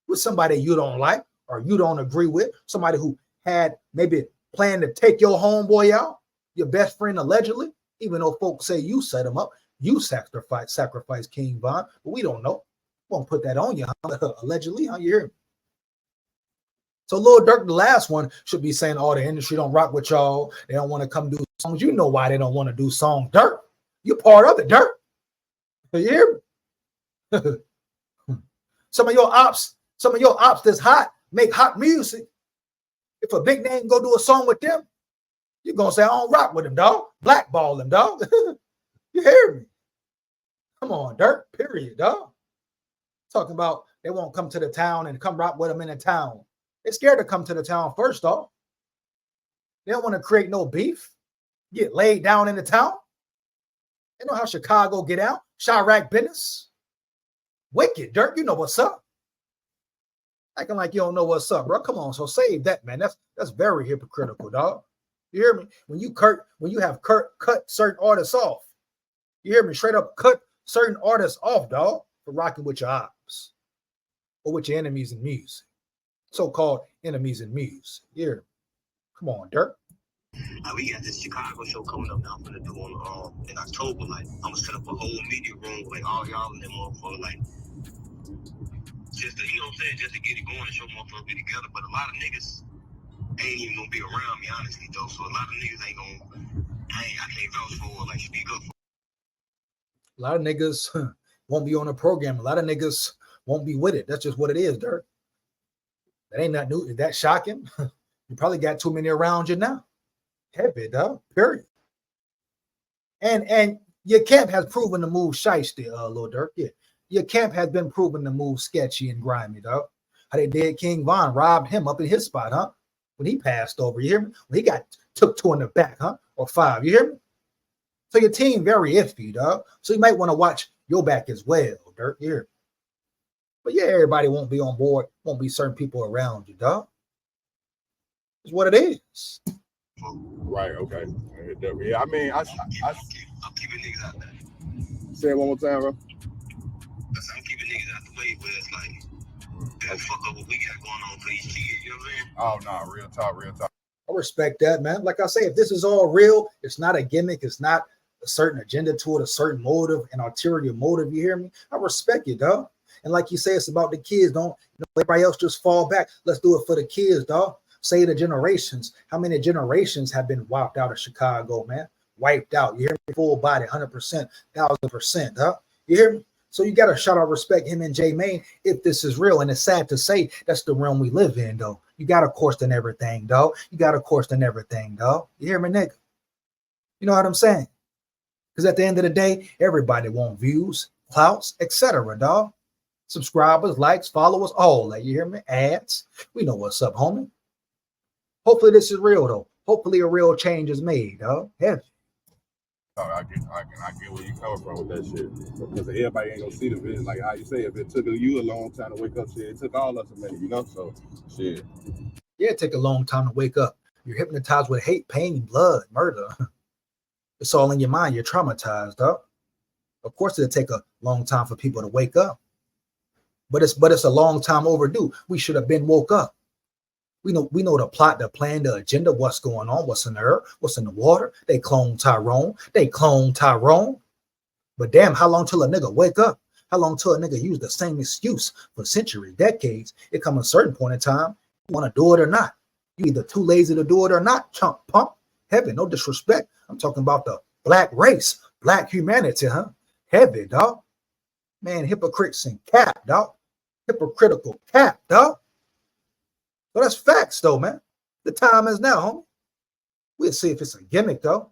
with somebody you don't like or you don't agree with, somebody who had maybe planned to take your homeboy out, your best friend allegedly, even though folks say you set him up, you sacrifice King Von, but we don't know. Won't put that on you, huh? Allegedly, huh? You hear me? So Lil Durk, the last one, should be saying, oh, the industry don't rock with y'all. They don't want to come do songs. You know why they don't want to do songs, Durk. You're part of it, Durk. You hear me? Some of your ops that's hot, make hot music. If a big name go do a song with them, you're going to say, I don't rock with them, dog. Blackball them, dog. You hear me? Come on, Durk, period, dog. Talking about they won't come to the town and come rock with them in the town. They're scared to come to the town first, dog. They don't want to create no beef, get laid down in the town. You know how Chicago get out? Chirac business. Wicked, Durk, you know what's up. Acting like you don't know what's up, bro. Come on, so save that, man. That's very hypocritical, dog. You hear me? When you have cut certain artists off, you hear me? Straight up cut certain artists off, dog, for rocking with your ops or with your enemies in music, so-called enemies in music. Here, come on, Durk. We got this Chicago show coming up now. I'm gonna do on in October. Like I'm gonna set up a whole media room with like all y'all and them motherfuckers. Like just to, you know what I'm saying, just to get it going and show motherfuckers be together. But a lot of niggas ain't even gonna be around me, honestly, though. So a lot of niggas ain't gonna. I can't vouch for or like speak up for. A lot of niggas won't be on the program. A lot of niggas won't be with it. That's just what it is, Durk. That ain't nothing new. Is that shocking? You probably got too many around you now. Heavy, dog. Period. And your camp has proven to move shiesty, Lil Durk. Yeah. Your camp has been proven to move sketchy and grimy, dog. How they did King Von, robbed him up in his spot, huh? When he passed over, you hear me? When he got took 2 in the back, huh? Or 5, you hear me? So your team very iffy, dog. So you might want to watch your back as well, Durk. Here. But yeah, everybody won't be on board. Won't be certain people around you, dog. It's what it is. Right. Okay. Yeah. I mean, I'm keeping niggas out there. Say it one more time, bro. I'm keeping niggas out the way, but it's like they'll fuck up what we got going on for these kids. You know what I'm saying? Oh no, real talk. I respect that, man. Like I say, if this is all real, it's not a gimmick. It's not a certain agenda to it, a certain motive, an ulterior motive. You hear me? I respect it, dog. And like you say, it's about the kids. Don't everybody else just fall back. Let's do it for the kids, dog. Say the generations. How many generations have been wiped out of Chicago, man? Wiped out. You hear me? Full body, 100%, 1,000%, dog. You hear me? So you got to shout out, respect him and J Main if this is real. And it's sad to say that's the realm we live in, though. You got to question everything, dog. You got to question everything, dog. You hear me, nigga? You know what I'm saying? Because at the end of the day, everybody want views, clouts, etc., dog. Subscribers, likes, followers, all that. You hear me? Ads. We know what's up, homie. Hopefully this is real, though. Hopefully a real change is made, dog. Heavy. Oh, I get where you coming from with that shit. Because everybody ain't gonna see the vision. Like how you say, if it took you a long time to wake up, shit, it took all us a minute, you know? So, shit. Yeah, it take a long time to wake up. You're hypnotized with hate, pain, blood, murder. It's all in your mind. You're traumatized, dog. Of course, it'll take a long time for people to wake up. But it's a long time overdue. We should have been woke up. We know the plot, the plan, the agenda, what's going on, what's in the earth, what's in the water. They clone Tyrone. But damn, how long till a nigga wake up? How long till a nigga use the same excuse for centuries, decades? It comes a certain point in time, you want to do it or not. You either too lazy to do it or not, chump pump. Heavy, no disrespect. I'm talking about the black race, black humanity, huh? Heavy, dog. Man, hypocrites and cap, dog. Hypocritical cap, dog. So that's facts, though, man. The time is now, homie. We'll see if it's a gimmick, though.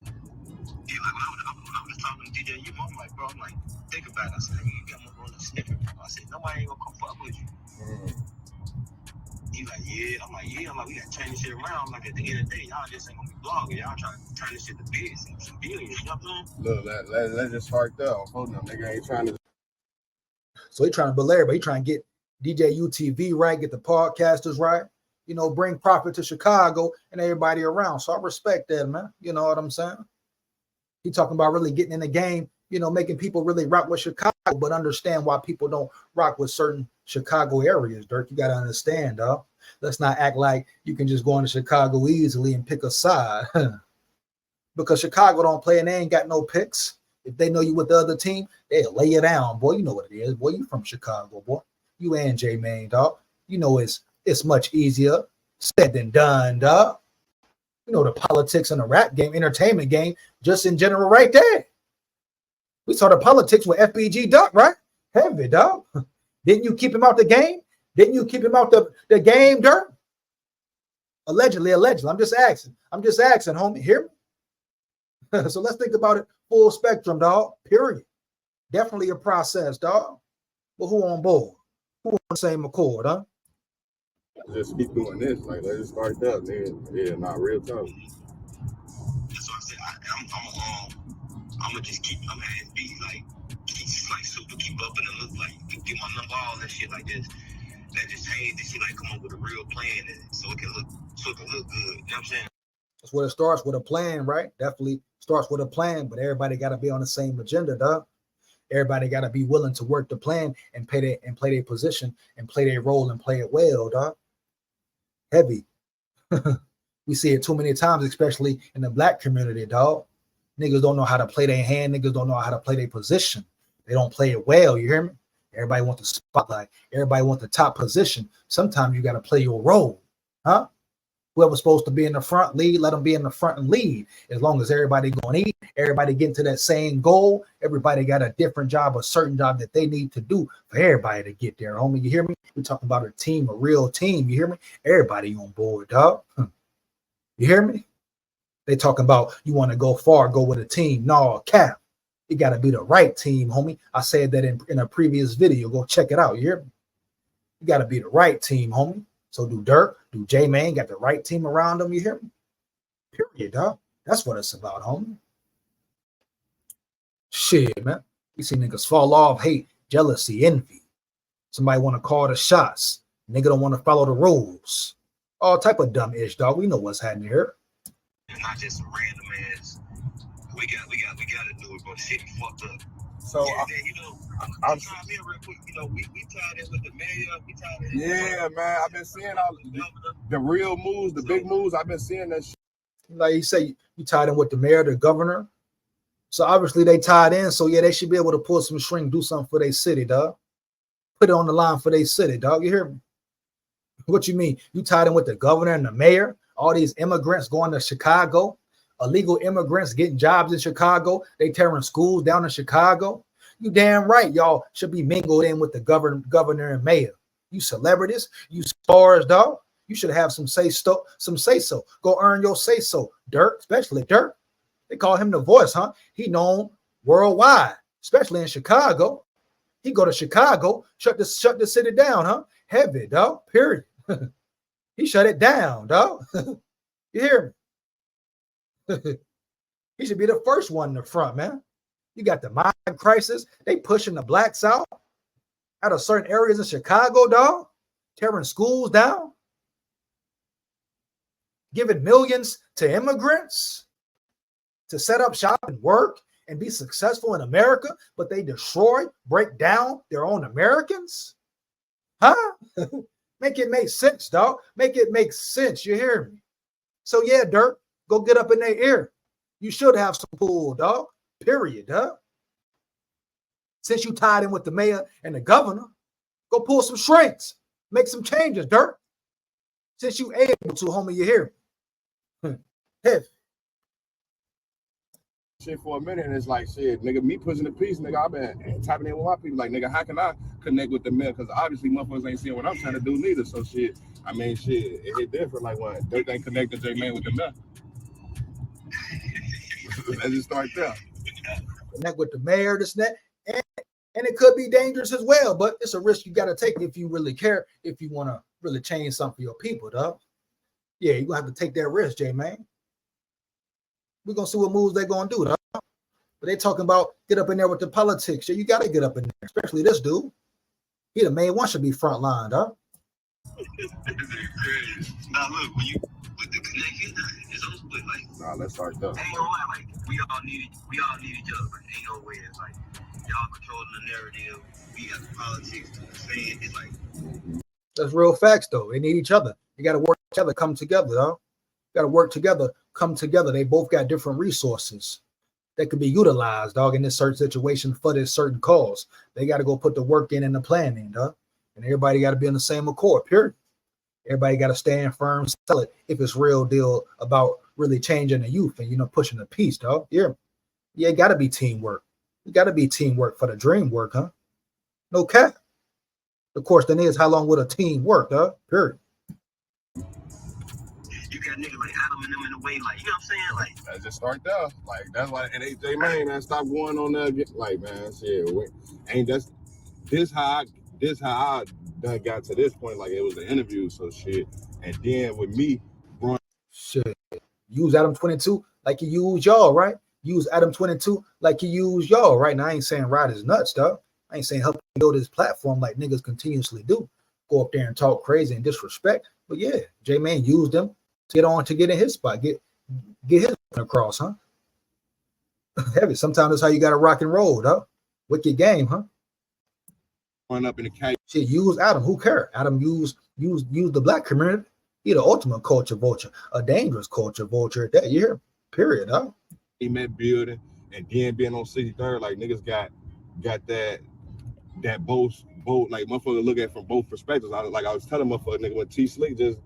Yeah, like I was talking to DJ, I'm like, bro, I'm like, think about it. I said, hey, you got my brother sniffing. I said, nobody ain't gonna come fuck with you. He's like, yeah. I'm like, yeah. I'm like, we gotta turn this shit around. I'm like, at the end of the day, y'all just ain't gonna be blogging. Y'all trying to turn this shit to biz and some billions. You know what I'm saying? Look, let's just start there. I'm holding them. Nigga ain't trying to. So he trying to belay, but he trying to get DJ UTV right, get the podcasters right, you know, bring profit to Chicago and everybody around. So I respect that, man. You know what I'm saying? He talking about really getting in the game, you know, making people really rock with Chicago, but understand why people don't rock with certain Chicago areas, Durk. You got to understand, dog. Let's not act like you can just go into Chicago easily and pick a side. Because Chicago don't play and they ain't got no picks. If they know you with the other team, they'll lay you down, boy. You know what it is, boy. You from Chicago, boy. You and J Main, dog. You know it's much easier said than done, dog. You know the politics in the rap game, entertainment game, just in general, right there. We saw the politics with FBG Duck, right? Heavy, dog. Didn't you keep him out the game? Didn't you keep him out the game, Durk? Allegedly. I'm just asking, homie. Hear me? So let's think about it full spectrum, dog. Period. Definitely a process, dog. But who on board? Who on the same accord, huh? Just keep doing this. Like, let's just start that, man. Yeah, not real tough. That's what I said. I'm gonna just keep. I'm gonna be like super keep up and look like get my number, all that shit like this. That change this shit, like come up with a real plan, and so it can look good. You know what I'm saying? That's what it starts with, a plan, right? Definitely starts with a plan, but everybody got to be on the same agenda, dog. Everybody got to be willing to work the plan and play their position and play their role and play it well, dog. Heavy. We see it too many times, especially in the black community, dog. Niggas don't know how to play their hand. Niggas don't know how to play their position. They don't play it well. You hear me? Everybody wants the spotlight. Everybody wants the top position. Sometimes you got to play your role, huh? Whoever's supposed to be in the front lead, let them be in the front and lead. As long as everybody going to eat, everybody getting to that same goal, everybody got a different job, a certain job that they need to do for everybody to get there, homie. You hear me? We're talking about a team, a real team. You hear me? Everybody on board, dog. You hear me? They talking about you want to go far, go with a team. No, cap. You got to be the right team, homie. I said that in a previous video. Go check it out. You hear me? You got to be the right team, homie. So do Durk, do J-Man, got the right team around them, you hear me? Period, dog. That's what it's about, homie. Shit, man. You see niggas fall off, hate, jealousy, envy. Somebody want to call the shots. Nigga don't want to follow the rules. All type of dumb ish, dog. We know what's happening here. And not just some random ass. We gotta do it, bro. Shit fucked up. So I'm trying to real quick. You know, we tied in with the mayor. We tied in. Yeah, man. I've been seeing all the real moves, the big moves. I've been seeing that shit. Like you say, you tied in with the mayor, the governor. So obviously they tied in. So yeah, they should be able to pull some string, do something for their city, dog. Put it on the line for their city, dog. You hear me? What you mean? You tied in with the governor and the mayor? All these immigrants going to Chicago, illegal immigrants getting jobs in Chicago. They tearing schools down in Chicago. You damn right, y'all should be mingled in with the governor and mayor. You celebrities, you stars, dog. You should have some say so. Go earn your say so. Durk, especially Durk. They call him the voice, huh? He known worldwide, especially in Chicago. He go to Chicago, shut the city down, huh? Heavy, dog. Period. He shut it down, dog. You hear me? He should be the first one in the front, man. You got the mind crisis. They pushing the blacks out of certain areas in Chicago, dog. Tearing schools down. Giving millions to immigrants to set up shop and work and be successful in America, but they destroy, break down their own Americans? Huh? Make it make sense, dog. Make it make sense. You hear me? So yeah, Durk, go get up in their ear. You should have some pull, dog. Period, dog. Since you tied in with the mayor and the governor, go pull some strings. Make some changes, Durk. Since you able to, homie, you hear me? Heavy. Shit for a minute, and it's like shit, nigga. Me pushing the piece, nigga. I've been tapping in with my people, like nigga. How can I connect with the mayor? Because obviously, motherfuckers ain't seeing what I'm trying to do neither. So shit, I mean, shit, it hit different. Like when they ain't connected J-Man with the mayor. Let's just start there. Connect with the mayor, this and that, and it could be dangerous as well. But it's a risk you got to take if you really care. If you want to really change something for your people, dog. Yeah, you're gonna have to take that risk, J-Man. We're gonna see what moves they're gonna do, dog. But they talking about get up in there with the politics. Yeah, you gotta get up in there, especially this dude. He the main one, should be front line, dog. Now look, when you with the connection, it's also with like. Nah, let's start there. Ain't no way, like we all need each other. Like, ain't no way it's like y'all controlling the narrative. We got the politics to say it. It's like that's real facts, though. They need each other. You got to work together, come together, dog. Got to work together, come together. They both got different resources that could be utilized, dog, in this certain situation for this certain cause. They got to go put the work in and the planning, dog. And everybody got to be on the same accord, period. Everybody got to stand firm, sell it if it's real deal about really changing the youth and, you know, pushing the peace, dog. Yeah, it got to be teamwork. It got to be teamwork for the dream work, huh? No cap. The question is, how long would a team work, dog? Period. you got niggas like Adam and them in the way, like, you know what I'm saying? Like, let's just start there. Like, that's why, and AJ, man, stop going on there. Like, man, shit, ain't this how I done got to this point. Like, it was an interview, so shit. And then with me, bro, shit, use Adam 22 like you use y'all, right? Use Adam 22 like you use y'all, right? Now I ain't saying ride is nuts, dog. I ain't saying help build his platform like niggas continuously do. go up there and talk crazy and disrespect. But yeah, J-Man used them to get in his spot, get his across, huh? Heavy. Sometimes that's how you got to rock and roll, though. Wicked game, huh? Run up in the cage. Shit, use Adam. Who cares? Adam used the black community. He the ultimate culture vulture, a dangerous culture vulture at that year. Period, huh? He met building and then being on 63rd, like niggas got that both like motherfuckers look at from both perspectives. I was telling motherfucker nigga when T Slick just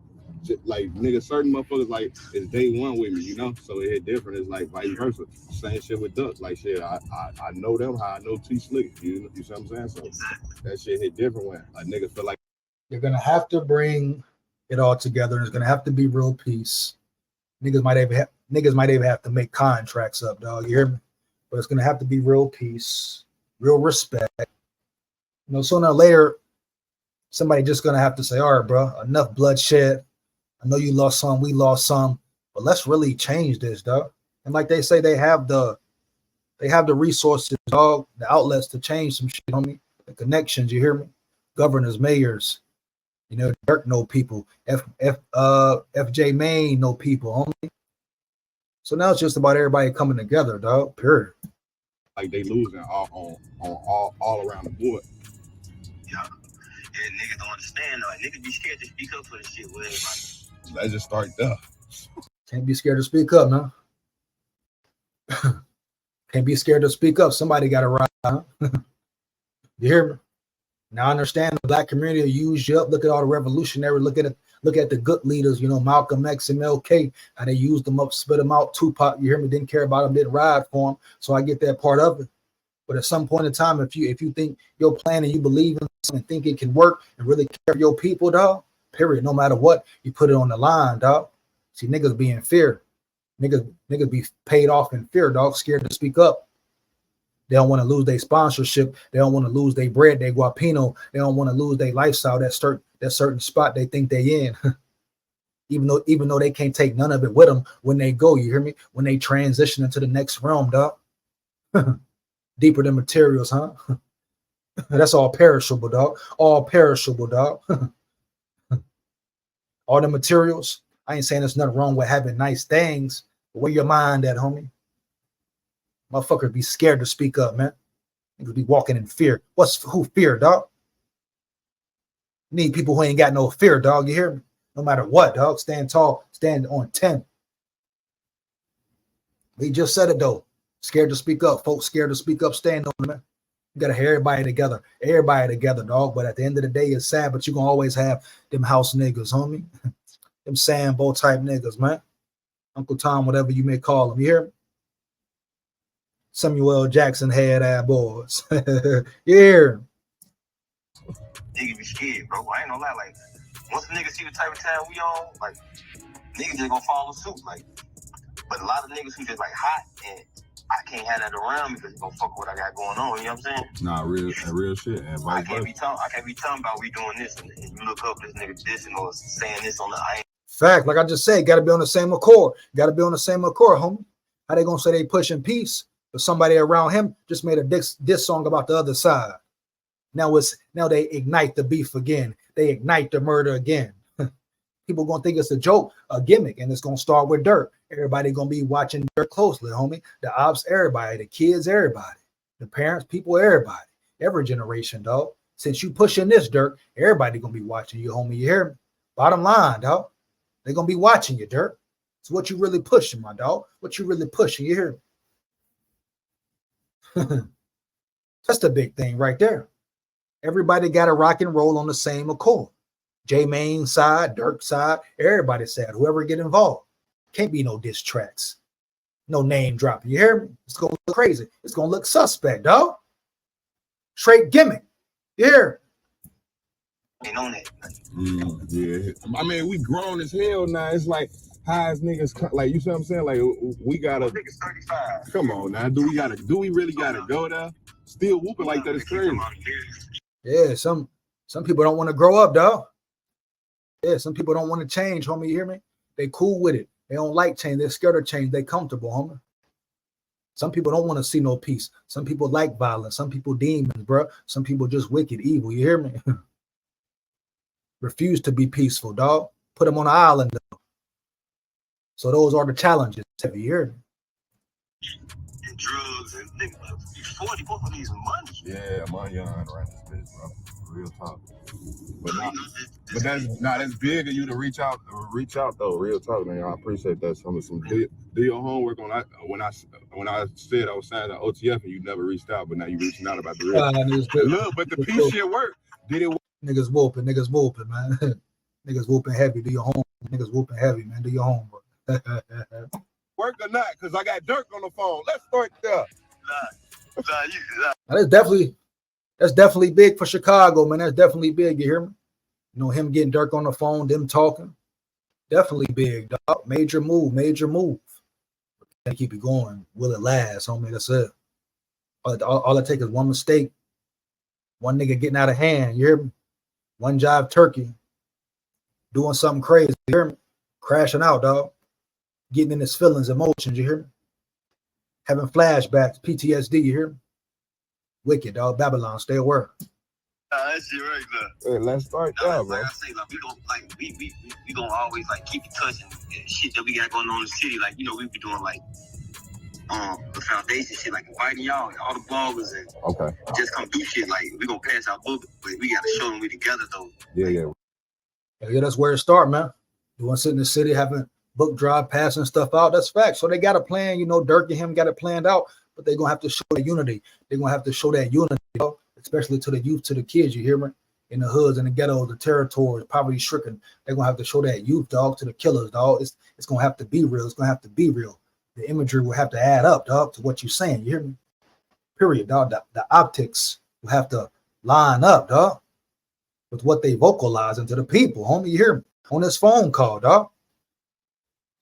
like nigga certain motherfuckers like it's day one with me, you know. So it hit different. It's like vice versa. Same shit with Duck. Like shit, I know them how I know T Slick. You see what I'm saying? So that shit hit different when a nigga feel like you're gonna have to bring it all together. There's gonna have to be real peace. Niggas might even have to make contracts up, dog. You hear me? But it's gonna have to be real peace, real respect. You know, sooner or later, somebody just gonna have to say, all right, bro, enough bloodshed. I know you lost some, we lost some, but let's really change this, dog. And like they say, they have the resources, dog, the outlets to change some shit, homie. The connections, you hear me? Governors, mayors, you know, Durk know people, FJ Maine know people, homie. So now it's just about everybody coming together, dog. Period. Like they losing all around the board. Yeah. And niggas don't understand though. Like, niggas be scared to speak up for this shit with everybody. Let's just start there. Can't be scared to speak up, man. Can't be scared to speak up. Somebody got to ride, huh? You hear me? Now I understand the black community will use you up. Look at all the revolutionary. Look at the good leaders, you know, Malcolm X and MLK, how they used them up, spit them out. Tupac, you hear me? Didn't care about them, didn't ride for them. So I get that part of it. But at some point in time, if you think your plan and you believe in something and think it can work and really care for your people, dog, period, no matter what, you put it on the line, dog. See, niggas be in fear. Niggas be paid off in fear, dog, scared to speak up. They don't want to lose their sponsorship. They don't want to lose their bread, their guapino. They don't want to lose their lifestyle, that certain spot they think they in. even though they can't take none of it with them when they go, you hear me? When they transition into the next realm, dog. Deeper than materials, huh? That's all perishable, dog. All perishable, dog. All the materials. I ain't saying there's nothing wrong with having nice things, but where your mind at, homie? Motherfuckers be scared to speak up, man. Niggas be walking in fear. Who fear, dog? Need people who ain't got no fear, dog. You hear me? No matter what, dog. Stand tall. Stand on 10. We just said it, though. Scared to speak up. Folks scared to speak up. Stand on it, man. You got to have everybody together. Everybody together, dog. But at the end of the day, it's sad, but you're going to always have them house niggas, homie. Them Sambo type niggas, man. Uncle Tom, whatever you may call them. You hear me? Samuel Jackson had that boys. Yeah. Niggas be scared, bro. I ain't gonna lie. Like, once the niggas see the type of time we on, like, niggas just gonna follow suit. Like, but a lot of niggas who just like hot and I can't have that around me because it's gonna fuck what I got going on. You know what I'm saying? Nah, real shit. And I can't be talking about we doing this and you look up this nigga dissing or saying this on the fact. Like I just said, got to be on the same accord. Got to be on the same accord, homie. How they gonna say they pushing peace, but somebody around him just made a diss song about the other side? Now they ignite the beef again. They ignite the murder again. People gonna think it's a joke, a gimmick, and it's gonna start with Durk. Everybody gonna be watching Durk closely, homie. The ops, everybody, the kids, everybody, the parents, people, everybody, every generation, dog. Since you pushing this, Durk, everybody gonna be watching you, homie. You hear me? Bottom line, dog. They gonna be watching you, Durk. So what you really pushing, my dog? What you really pushing? You hear me? That's the big thing right there. Everybody got to rock and roll on the same accord. J-Main side, Durk side, everybody side. Whoever get involved. Can't be no diss tracks. No name dropping. You hear me? It's going to look crazy. It's going to look suspect, dog. Straight gimmick. You hear me? Ain't on that. Yeah. I mean, we grown as hell now. It's like, how is niggas, like, you see what I'm saying? Like, we gotta. Niggas 35. Come on now. Do we really gotta go there? Still whooping like that is crazy. Yeah, some people don't want to grow up, dog. Yeah, some people don't want to change, homie. You hear me? They cool with it. They don't like change. They're scared of change. They comfortable, homie. Some people don't want to see no peace. Some people like violence. Some people demons, bro. Some people just wicked, evil. You hear me? refuse to be peaceful, dog. Put them on an island, dog. So those are the challenges. Have you heard me? And drugs and nigga, 40 both of these money. Yeah, money on right this bitch, bro. Real talk. But Bro, not, you know, but that's big of you to reach out though. Real talk, man. I appreciate that. Do your homework on that. When I said I was signing the OTF and you never reached out, but now you reaching out about the real. Look, but the peace shit work. Did it work? Niggas whooping, man. Niggas whooping heavy. Do your homework. Niggas whooping heavy, man. Do your homework. Work or not? Cause I got Durk on the phone. Let's start there. Now, that's definitely big for Chicago, man. That's definitely big. You hear me? You know, him getting Durk on the phone, them talking. Definitely big, dog. Major move. Gotta keep it going. Will it last, homie? That's it. All it takes is one mistake. One nigga getting out of hand. You hear me? One jive turkey. Doing something crazy. You hear me? Crashing out, dog. Getting in his feelings, emotions. You hear me? Having flashbacks, PTSD. You hear me? Wicked, dog. Babylon, stay aware. That shit right there. Hey, let's start there, bro. Like I say, like we gonna always like keep in touch and shit that we got going on in the city. Like, you know, we be doing like the foundation shit, like inviting y'all, all the bloggers, and just come do shit. Like, we gonna pass our book, but we gotta show them we together though. Yeah. Yeah, that's where it start, man. You want to sit in the city having book drive, passing stuff out. That's fact. So they got a plan. You know, Durk and him got it planned out, but they're gonna have to show that unity. They're gonna have to show that unity, dog, especially to the youth, to the kids. You hear me? In the hoods, in the ghettos, the territories, poverty stricken. They're gonna have to show that youth, dog, to the killers, dog. It's gonna have to be real. It's gonna have to be real. The imagery will have to add up, dog, to what you're saying. You hear me? Period, dog. The optics will have to line up, dog, with what they vocalize into the people, homie. You hear me? On this phone call, dog.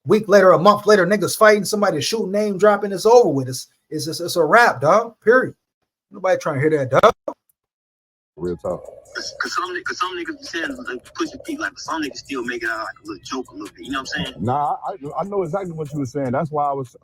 Week later, a month later, niggas fighting, somebody shooting, name dropping, it's over with. It's a wrap, dog. Period. Nobody trying to hear that, dog. Real talk. Cause some niggas be saying like pushing P, like some niggas still make it out like a little joke a little bit. You know what I'm saying? Nah, I know exactly what you were saying. That's why I was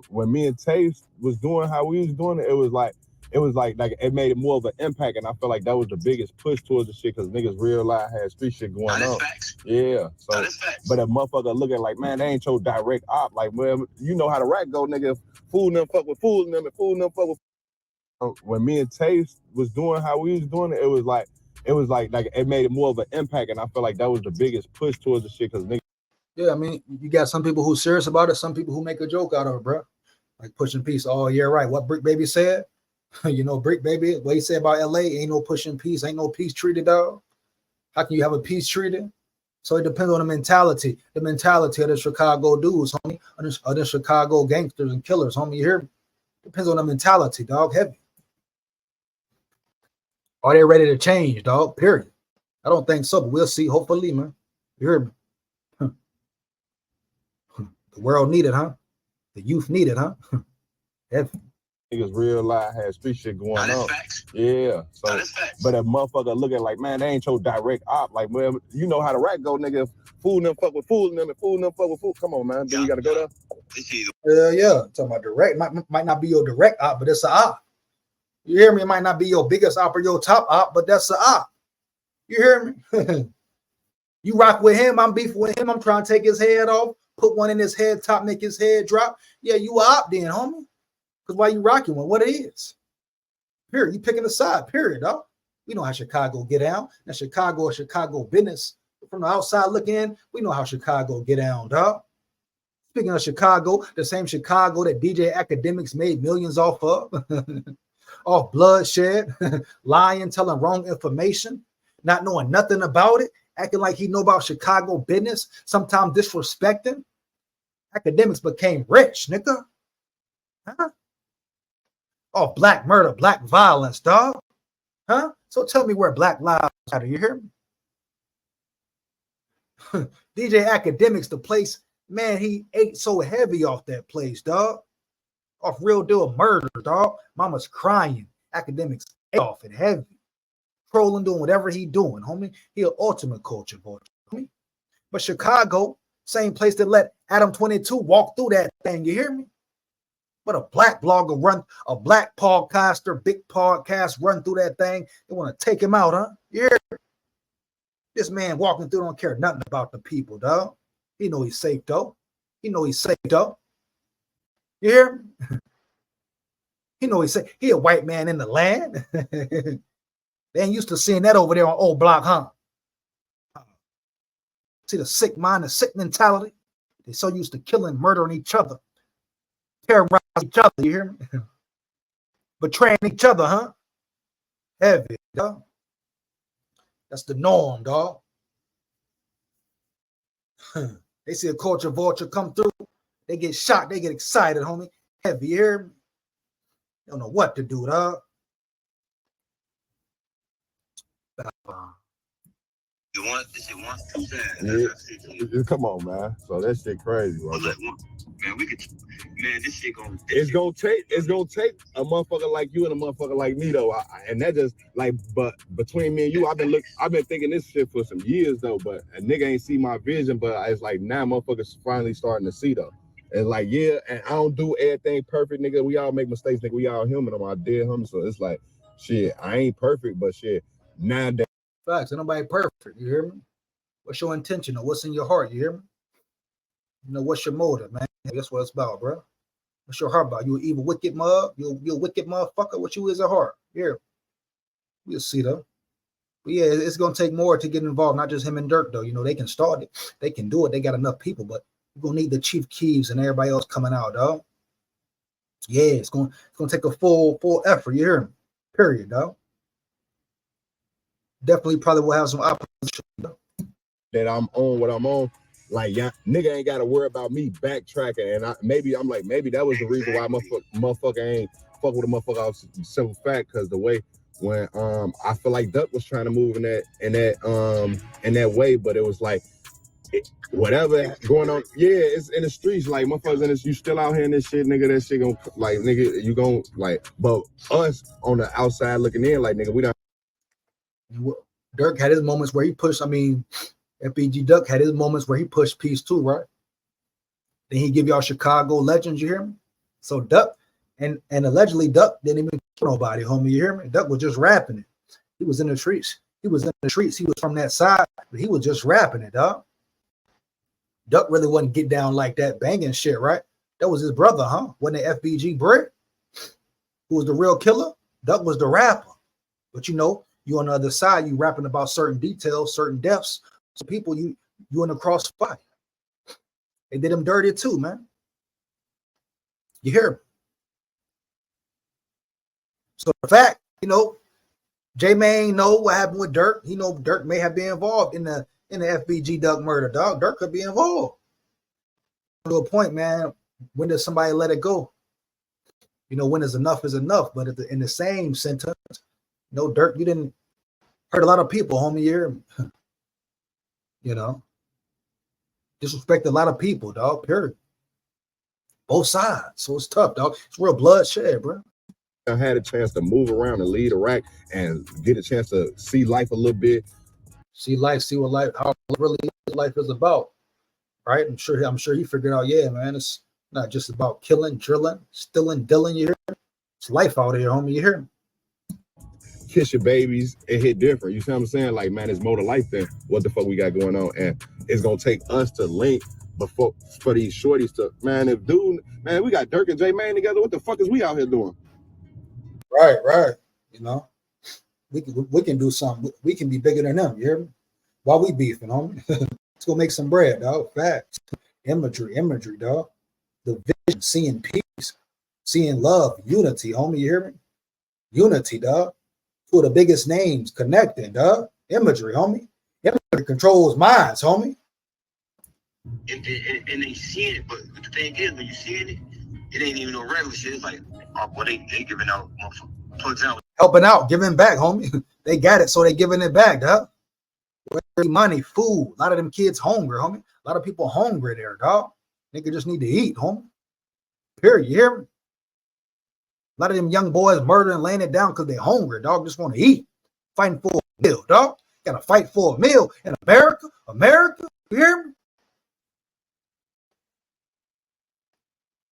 when me and Taste was doing how we was doing it, it was like it made it more of an impact, and I feel like that was the biggest push towards the shit because niggas realized had street shit going on. Facts. Yeah. So that's facts. but a motherfucker looking like, man, they ain't your direct op. Like, well, you know how the rap go, nigga. Fooling them fuck with fooling them and fooling them fuck with. When me and Taste was doing how we was doing it, it was like it made it more of an impact, and I feel like that was the biggest push towards the shit because niggas. Yeah, I mean, you got some people who serious about it, some people who make a joke out of it, bro. Like pushing peace. Oh, yeah, right. What Brick Baby said? You know, Brick Baby, what he said about LA, ain't no pushing peace, ain't no peace treated, dog. How can you have a peace treated? So it depends on the mentality of the Chicago dudes, homie, of the Chicago gangsters and killers, homie. You hear me? Depends on the mentality, dog. Heavy. Are they ready to change, dog? Period. I don't think so, but we'll see. Hopefully, man. You hear me? The world needed, huh? The youth needed, huh? Heavy. Niggas realize had street shit going on. Facts. Yeah. So, that's facts. But a motherfucker looking like, man, they ain't your direct op. Like, well, you know how the rap go, nigga. Fooling them fuck with fooling them and fooling them fuck with fool. Come on, man. Do we gotta go there? Yeah. Talking about direct might not be your direct op, but it's a op. You hear me? It might not be your biggest op or your top op, but that's a op. You hear me? You rock with him, I'm beefing with him. I'm trying to take his head off, put one in his head top, make his head drop. Yeah, you a op then, homie. Because why you rocking with what it is? Period. You picking a side, period, dog. We know how Chicago get down. Now Chicago is Chicago business. From the outside looking in, we know how Chicago get down, dog. Speaking of Chicago, the same Chicago that DJ Academics made millions off of. Off bloodshed, lying, telling wrong information, not knowing nothing about it, acting like he know about Chicago business, sometimes disrespecting. Academics became rich, nigga. Huh? Off black murder, black violence, dog. Huh? So tell me where black lives matter. You hear me? DJ Academics, the place, man, he ate so heavy off that place, dog. Off real deal murder, dog. Mama's crying. Academics off it heavy. Trolling, doing whatever he doing, homie. He an ultimate culture boy, homie. But Chicago, same place that let Adam 22 walk through that thing, you hear me? But a black blogger run, a black podcaster, big podcast run through that thing. They want to take him out, huh? Yeah. This man walking through don't care nothing about the people, dog. He know he's safe, though. He know he's safe, though. You hear me? He know he's safe. He a white man in the land. They ain't used to seeing that over there on Old Block, huh? See the sick mind, the sick mentality. They so used to killing, murdering each other, terrorizing each other. You hear me? Betraying each other, huh? Heavy, dog. That's the norm, dog. They see a culture vulture come through, they get shocked, they get excited, homie. Heavy, you hear me? Don't know what to do, dog. You want this shit once too sad. Yeah. Come on, man. So that shit crazy, bro. Man, we could, man, this shit gonna. It's gonna take a motherfucker like you and a motherfucker like me though, and that just like, but between me and you, I've been thinking this shit for some years though, but a nigga ain't see my vision, but it's like now motherfuckers finally starting to see though. It's like, yeah, and I don't do everything perfect, nigga. We all make mistakes, nigga. We all human. I'm all dead homie, so it's like, shit, I ain't perfect, but shit, nowadays. Facts, ain't nobody perfect. You hear me? What's your intention or what's in your heart? You hear me? You know, what's your motive, man? That's what it's about, bro. What's your heart about? You an evil, wicked mug? You a wicked motherfucker? What you is at heart? Here. We'll see, though. But yeah, it's going to take more to get involved, not just him and Durk, though. You know, they can start it. They can do it. They got enough people, but you're going to need the Chief Keeves and everybody else coming out, dog. Yeah, it's going to take a full effort. You hear me? Period, dog. Definitely probably will have some opposition, though. That I'm on what I'm on. Like, yeah, nigga ain't got to worry about me backtracking. And maybe that was the reason why motherfucker ain't fuck with a motherfucker off simple fact, because the way when I feel like Duck was trying to move in that way, but it was like whatever going on, yeah, it's in the streets, like motherfuckers in this, you still out here in this shit, nigga, that shit gon' like, nigga, you gon' like, but us on the outside looking in, like, nigga, we don't. Durk had his moments where he pushed, FBG Duck had his moments where he pushed peace too, right? Then he give y'all Chicago legends, you hear me? So Duck, and allegedly Duck didn't even kill nobody, homie, you hear me? Duck was just rapping it. He was in the streets. He was from that side, but he was just rapping it, dog. Duck really wasn't get down like that banging shit, right? That was his brother, huh? Wasn't it FBG Brick? Who was the real killer? Duck was the rapper. But you know, you on the other side, you rapping about certain details, certain deaths. So people, you in the crossfire. They did him dirty too, man. You hear me? So the fact, you know, J-Man know what happened with Durk. He know Durk may have been involved in the FBG Duck murder, dog. Durk could be involved. To a point, man, when does somebody let it go? You know, when is enough, but in the same sentence, you know, Durk, you didn't hurt a lot of people, homie, here. You know, disrespect a lot of people, dog, period. Both sides. So it's tough, dog. It's real bloodshed, bro. I had a chance to move around and lead Iraq and get a chance to see life a little bit. See life, see what life, how really life is about, right? I'm sure he figured out, yeah, man, it's not just about killing, drilling, stealing, dealing, you hear? It's life out here, homie, you hear? Kiss your babies, it hit different. You see what I'm saying? Like, man, it's more to life than what the fuck we got going on. And it's gonna take us to link before for these shorties to, man, we got Durk and J-Man together. What the fuck is we out here doing? Right. You know, we can do something. We can be bigger than them, you hear me? Why we beefing, homie? Let's go make some bread, dog. Facts. Imagery, dog. The vision, seeing peace, seeing love, unity, homie, you hear me? Unity, dog. Two of the biggest names connecting, dog. Imagery, homie. Imagery controls minds, homie. And they see it, but the thing is, when you see it ain't even no regular shit. It's like, what they giving out, for example. Helping out, giving back, homie. They got it, so they giving it back, dog. Money, food. A lot of them kids hungry, homie. A lot of people hungry there, dog. Nigga just need to eat, homie. Period, you hear me? A lot of them young boys murdering, laying it down because they're hungry, dog. Just want to eat. Fighting for a meal, dog. Gotta fight for a meal in America. You hear me?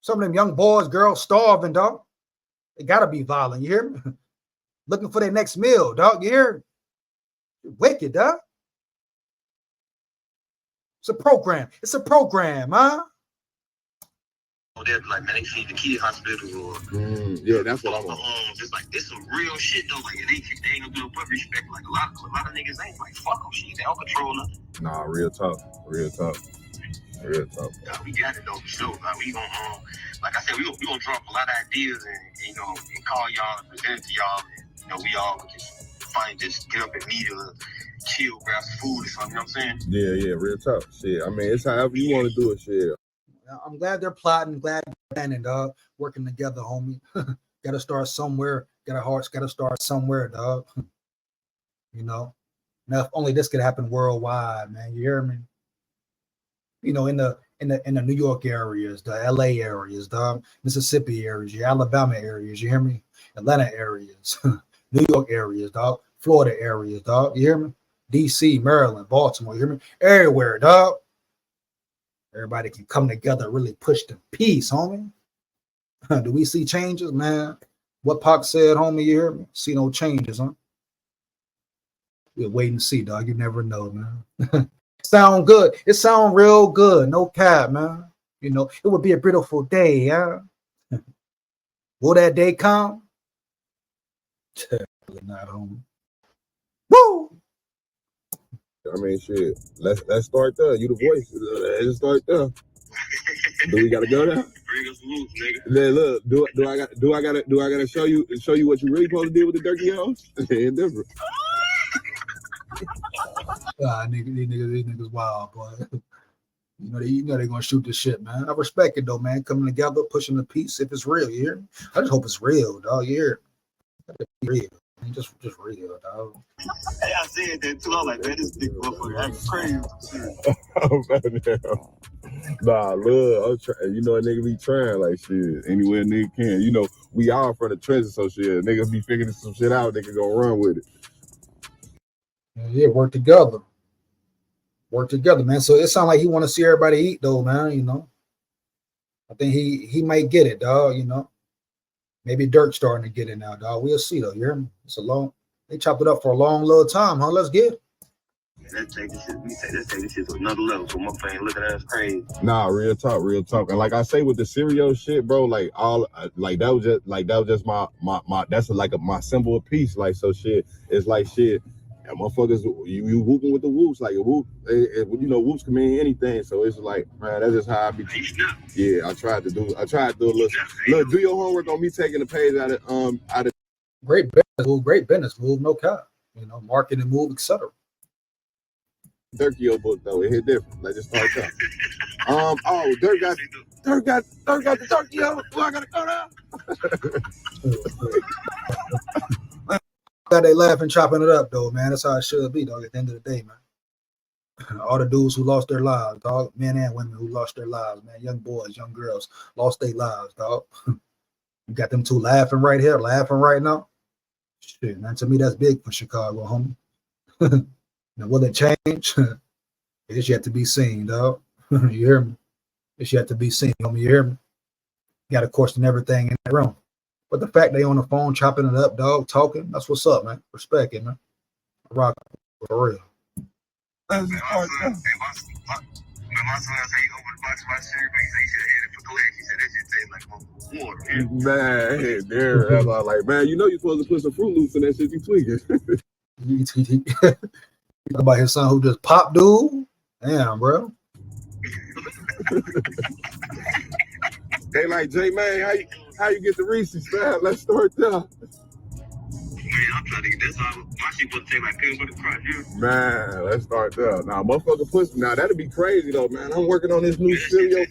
Some of them young boys, girls starving, dog. They gotta be violent, you hear me? Looking for their next meal, dog. You hear me? Wicked, dog. It's a program. It's a program, huh? They're like, man, they feed the kid hospitals or yeah, that's what I want. It's like it's some real shit though. Like they ain't gonna do it with respect. Like a lot of niggas ain't like fuck them shit. They don't control nothing. Nah, real talk. Real talk. Real talk. Yeah, we got it though for sure. Like, we gonna like I said, we gonna drop a lot of ideas and and call y'all and present it to y'all. And, we all can just get up and meet or chill, grab some food or something. You know what I'm saying? Yeah, real talk. Shit. I mean, it's however you want to do it. Shit. I'm glad they're plotting, glad they're planning, dog. Working together, homie. Gotta start somewhere. Gotta start somewhere, dog. Now if only this could happen worldwide, man. You hear me? In the New York areas, the LA areas, dog, Mississippi areas, your Alabama areas, you hear me? Atlanta areas, New York areas, dog, Florida areas, dog. You hear me? DC, Maryland, Baltimore, you hear me? Everywhere, dog. Everybody can come together, really push the peace, homie. Do we see changes, man? What Pac said, homie, you hear me? See no changes, huh? We'll wait and see, dog. You never know, man. Sound good. It sound real good. No cap, man. It would be a beautiful day, yeah. Will that day come? Definitely not, homie. Woo! I mean, shit. Let's start there. You the voice. Let's start there. Do we gotta go there? Bring us loose, nigga. Then look, do I gotta show you what you really supposed to do with the Durky house? It's different. These niggas wild, boy. They're gonna shoot this shit, man. I respect it though, man. Coming together, pushing the peace. If it's real, you hear me? I just hope it's real, dog. You hear me? Real. Just real, dog. Hey, I said that too. I'm like, man, this big motherfucker acting crazy. Nah, look, I'm trying. A nigga be trying like shit anywhere nigga can. We all from the trenches, so shit. Niggas be figuring some shit out. They can go run with it. Yeah, work together. Work together, man. So it sounds like he want to see everybody eat, though, man. I think he might get it, dog. Maybe Durk starting to get it now, dog. We'll see, though. You hear me? They chopped it up for a long little time, huh? Let's get it. Let's take this shit to another level. So my fan looking at us crazy. Nah, real talk. And like I say with the cereal shit, bro, like that was just my that's like my symbol of peace. Like, so shit, it's like shit. And motherfuckers, you whooping with the whoops, like a whoop. Whoops can mean anything. So it's like, man, that's just how I be. Yeah, I tried to do a little. Look, do your homework on me taking the page out of. Great business move, no cap. Marketing move, etc. Durky book though, it hit different. Let's just start there. Durk got the Durky. Oh, I gotta go now. They laughing, chopping it up though, man. That's how it should be, dog. At the end of the day, man. All the dudes who lost their lives, dog. Men and women who lost their lives, man. Young boys, young girls lost their lives, dog. You got them two laughing right here, laughing right now. Shit, man. To me, that's big for Chicago, homie. Now, will it change? It's yet to be seen, dog. You hear me? It's yet to be seen, homie. You hear me? You got to question everything in that room. But the fact they on the phone chopping it up, dog, talking, that's what's up, man. Respect it, man. Rock for real. My son said he opened the box of my cereal, but he said he should have hit it for collect. He said that shit tastes like water. Man, there. I was like, man, you're supposed to put some Fruit Loops in that shit. You tweaking. He about his son who just popped, dude. Damn, bro. They like, J man, how you get the Reese's, man? Let's start there. Man, I'm trying to get this out. My shit would take like peanut butter crunch, yeah. Man, let's start there. Now, motherfucker pussy. Now, that'd be crazy, though, man. I'm working on this new cereal.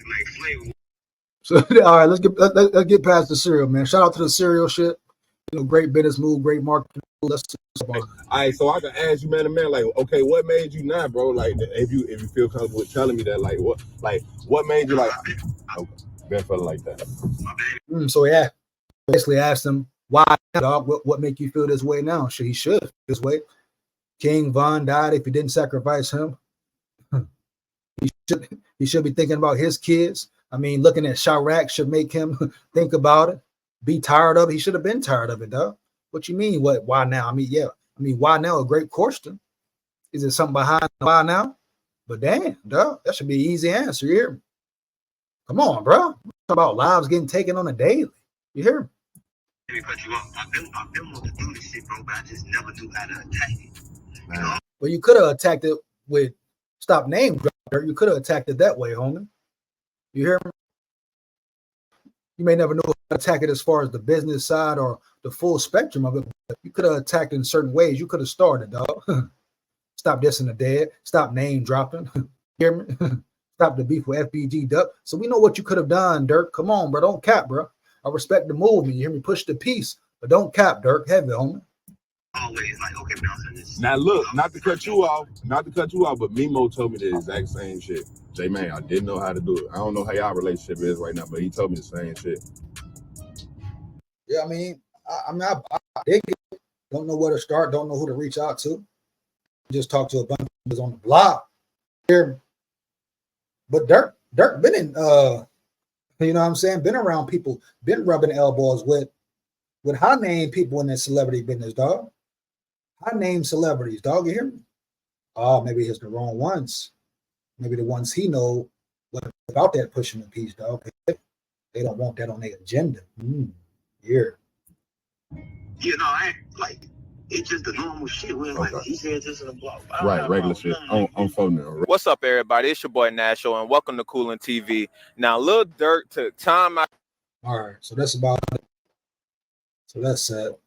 So, all right, let's get past the cereal, man. Shout out to the cereal shit. Great business move, great marketing move. Let's talk about it. All right, so I can ask you, man, like, okay, what made you not, bro? Like, if you feel comfortable with telling me that, what made you like? Okay, been feeling like that. So yeah, basically asked him why, dog. What make you feel this way now? He should feel this way. King Von died. If you didn't sacrifice him, he should be thinking about his kids. I mean, looking at Chirac should make him think about it. Be tired of it. He should have been tired of it, dog. What you mean? What? Why now? I mean, why now? A great question. Is it something behind why now? But damn, dog, that should be an easy answer. You hear me? Come on, bro. Talk about lives getting taken on a daily. You hear me? Because I've been wanting to do this shit, bro, but I just never knew how to attack it. You know? Well, you could have attacked it with stop name drop. You could have attacked it that way, homie. You hear me? You may never know how to attack it as far as the business side or the full spectrum of it. But you could have attacked it in certain ways. You could have started, dog. Stop dissing the dead. Stop name dropping. Hear me? Stop the beef with FBG Duck. So we know what you could have done, Durk. Come on, bro. Don't cap, bro. I respect the movement. You hear me? Push the peace, but don't cap, Durk. Heavy, homie. Always like, okay, bouncing this. Now look, not to cut you off, but Mimo told me the exact same shit. J-Man, I didn't know how to do it. I don't know how y'all relationship is right now, but he told me the same shit. Yeah, I mean, I dig it. Don't know where to start. Don't know who to reach out to. Just talk to a bunch of people on the block here. But Durk been in, you know what I'm saying? Been around people, been rubbing elbows with high name people in that celebrity business, dog. High name celebrities, dog. You hear me? Oh, maybe it's the wrong ones. Maybe the ones he know what about that pushing the piece, dog. They don't want that on their agenda. Yeah. You know, I like it's just the normal shit. We're like, he said this in the blog. Right, regular shit. I'm phoning it. What's up, everybody? It's your boy Nasho, and welcome to Coolin TV. Now, Lil Durk took time out. All right, so that's about it. So that's it.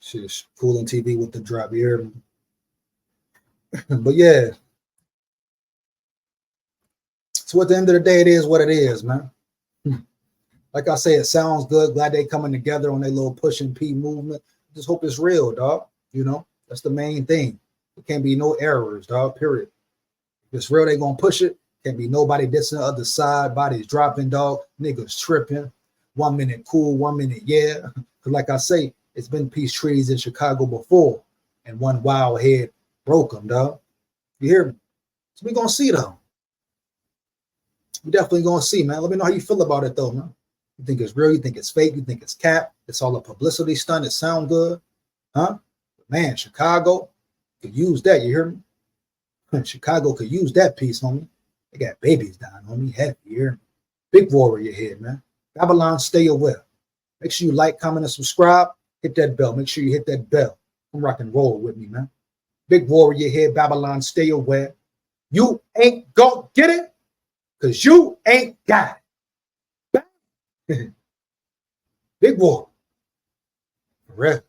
She's Coolin TV with the drop here. But yeah. So at the end of the day, it is what it is, man. Like I say, it sounds good. Glad they coming together on their little pushing P movement. Just hope it's real, dog. You know, that's the main thing. There can't be no errors, dog, period. If it's real, they gonna push it. Can't be nobody dissing the other side. Bodies dropping, dog. Niggas tripping. 1 minute cool, 1 minute yeah. Because like I say, it's been peace treaties in Chicago before. And one wild head broke them, dog. You hear me? So we gonna see, though. We definitely gonna see, man. Let me know how you feel about it, though, man. You think it's real? You think it's fake? You think it's cap? It's all a publicity stunt. It sound good, huh? But man, Chicago could use that. You hear me? Chicago could use that piece, homie. They got babies dying, homie. Heavy, you hear me? Big warrior head, man. Babylon, stay aware. Make sure you like, comment, and subscribe. Hit that bell. Make sure you hit that bell. Come rock and roll with me, man. Big warrior head, Babylon, stay aware. You ain't gonna get it because you ain't got it. Big war. For real.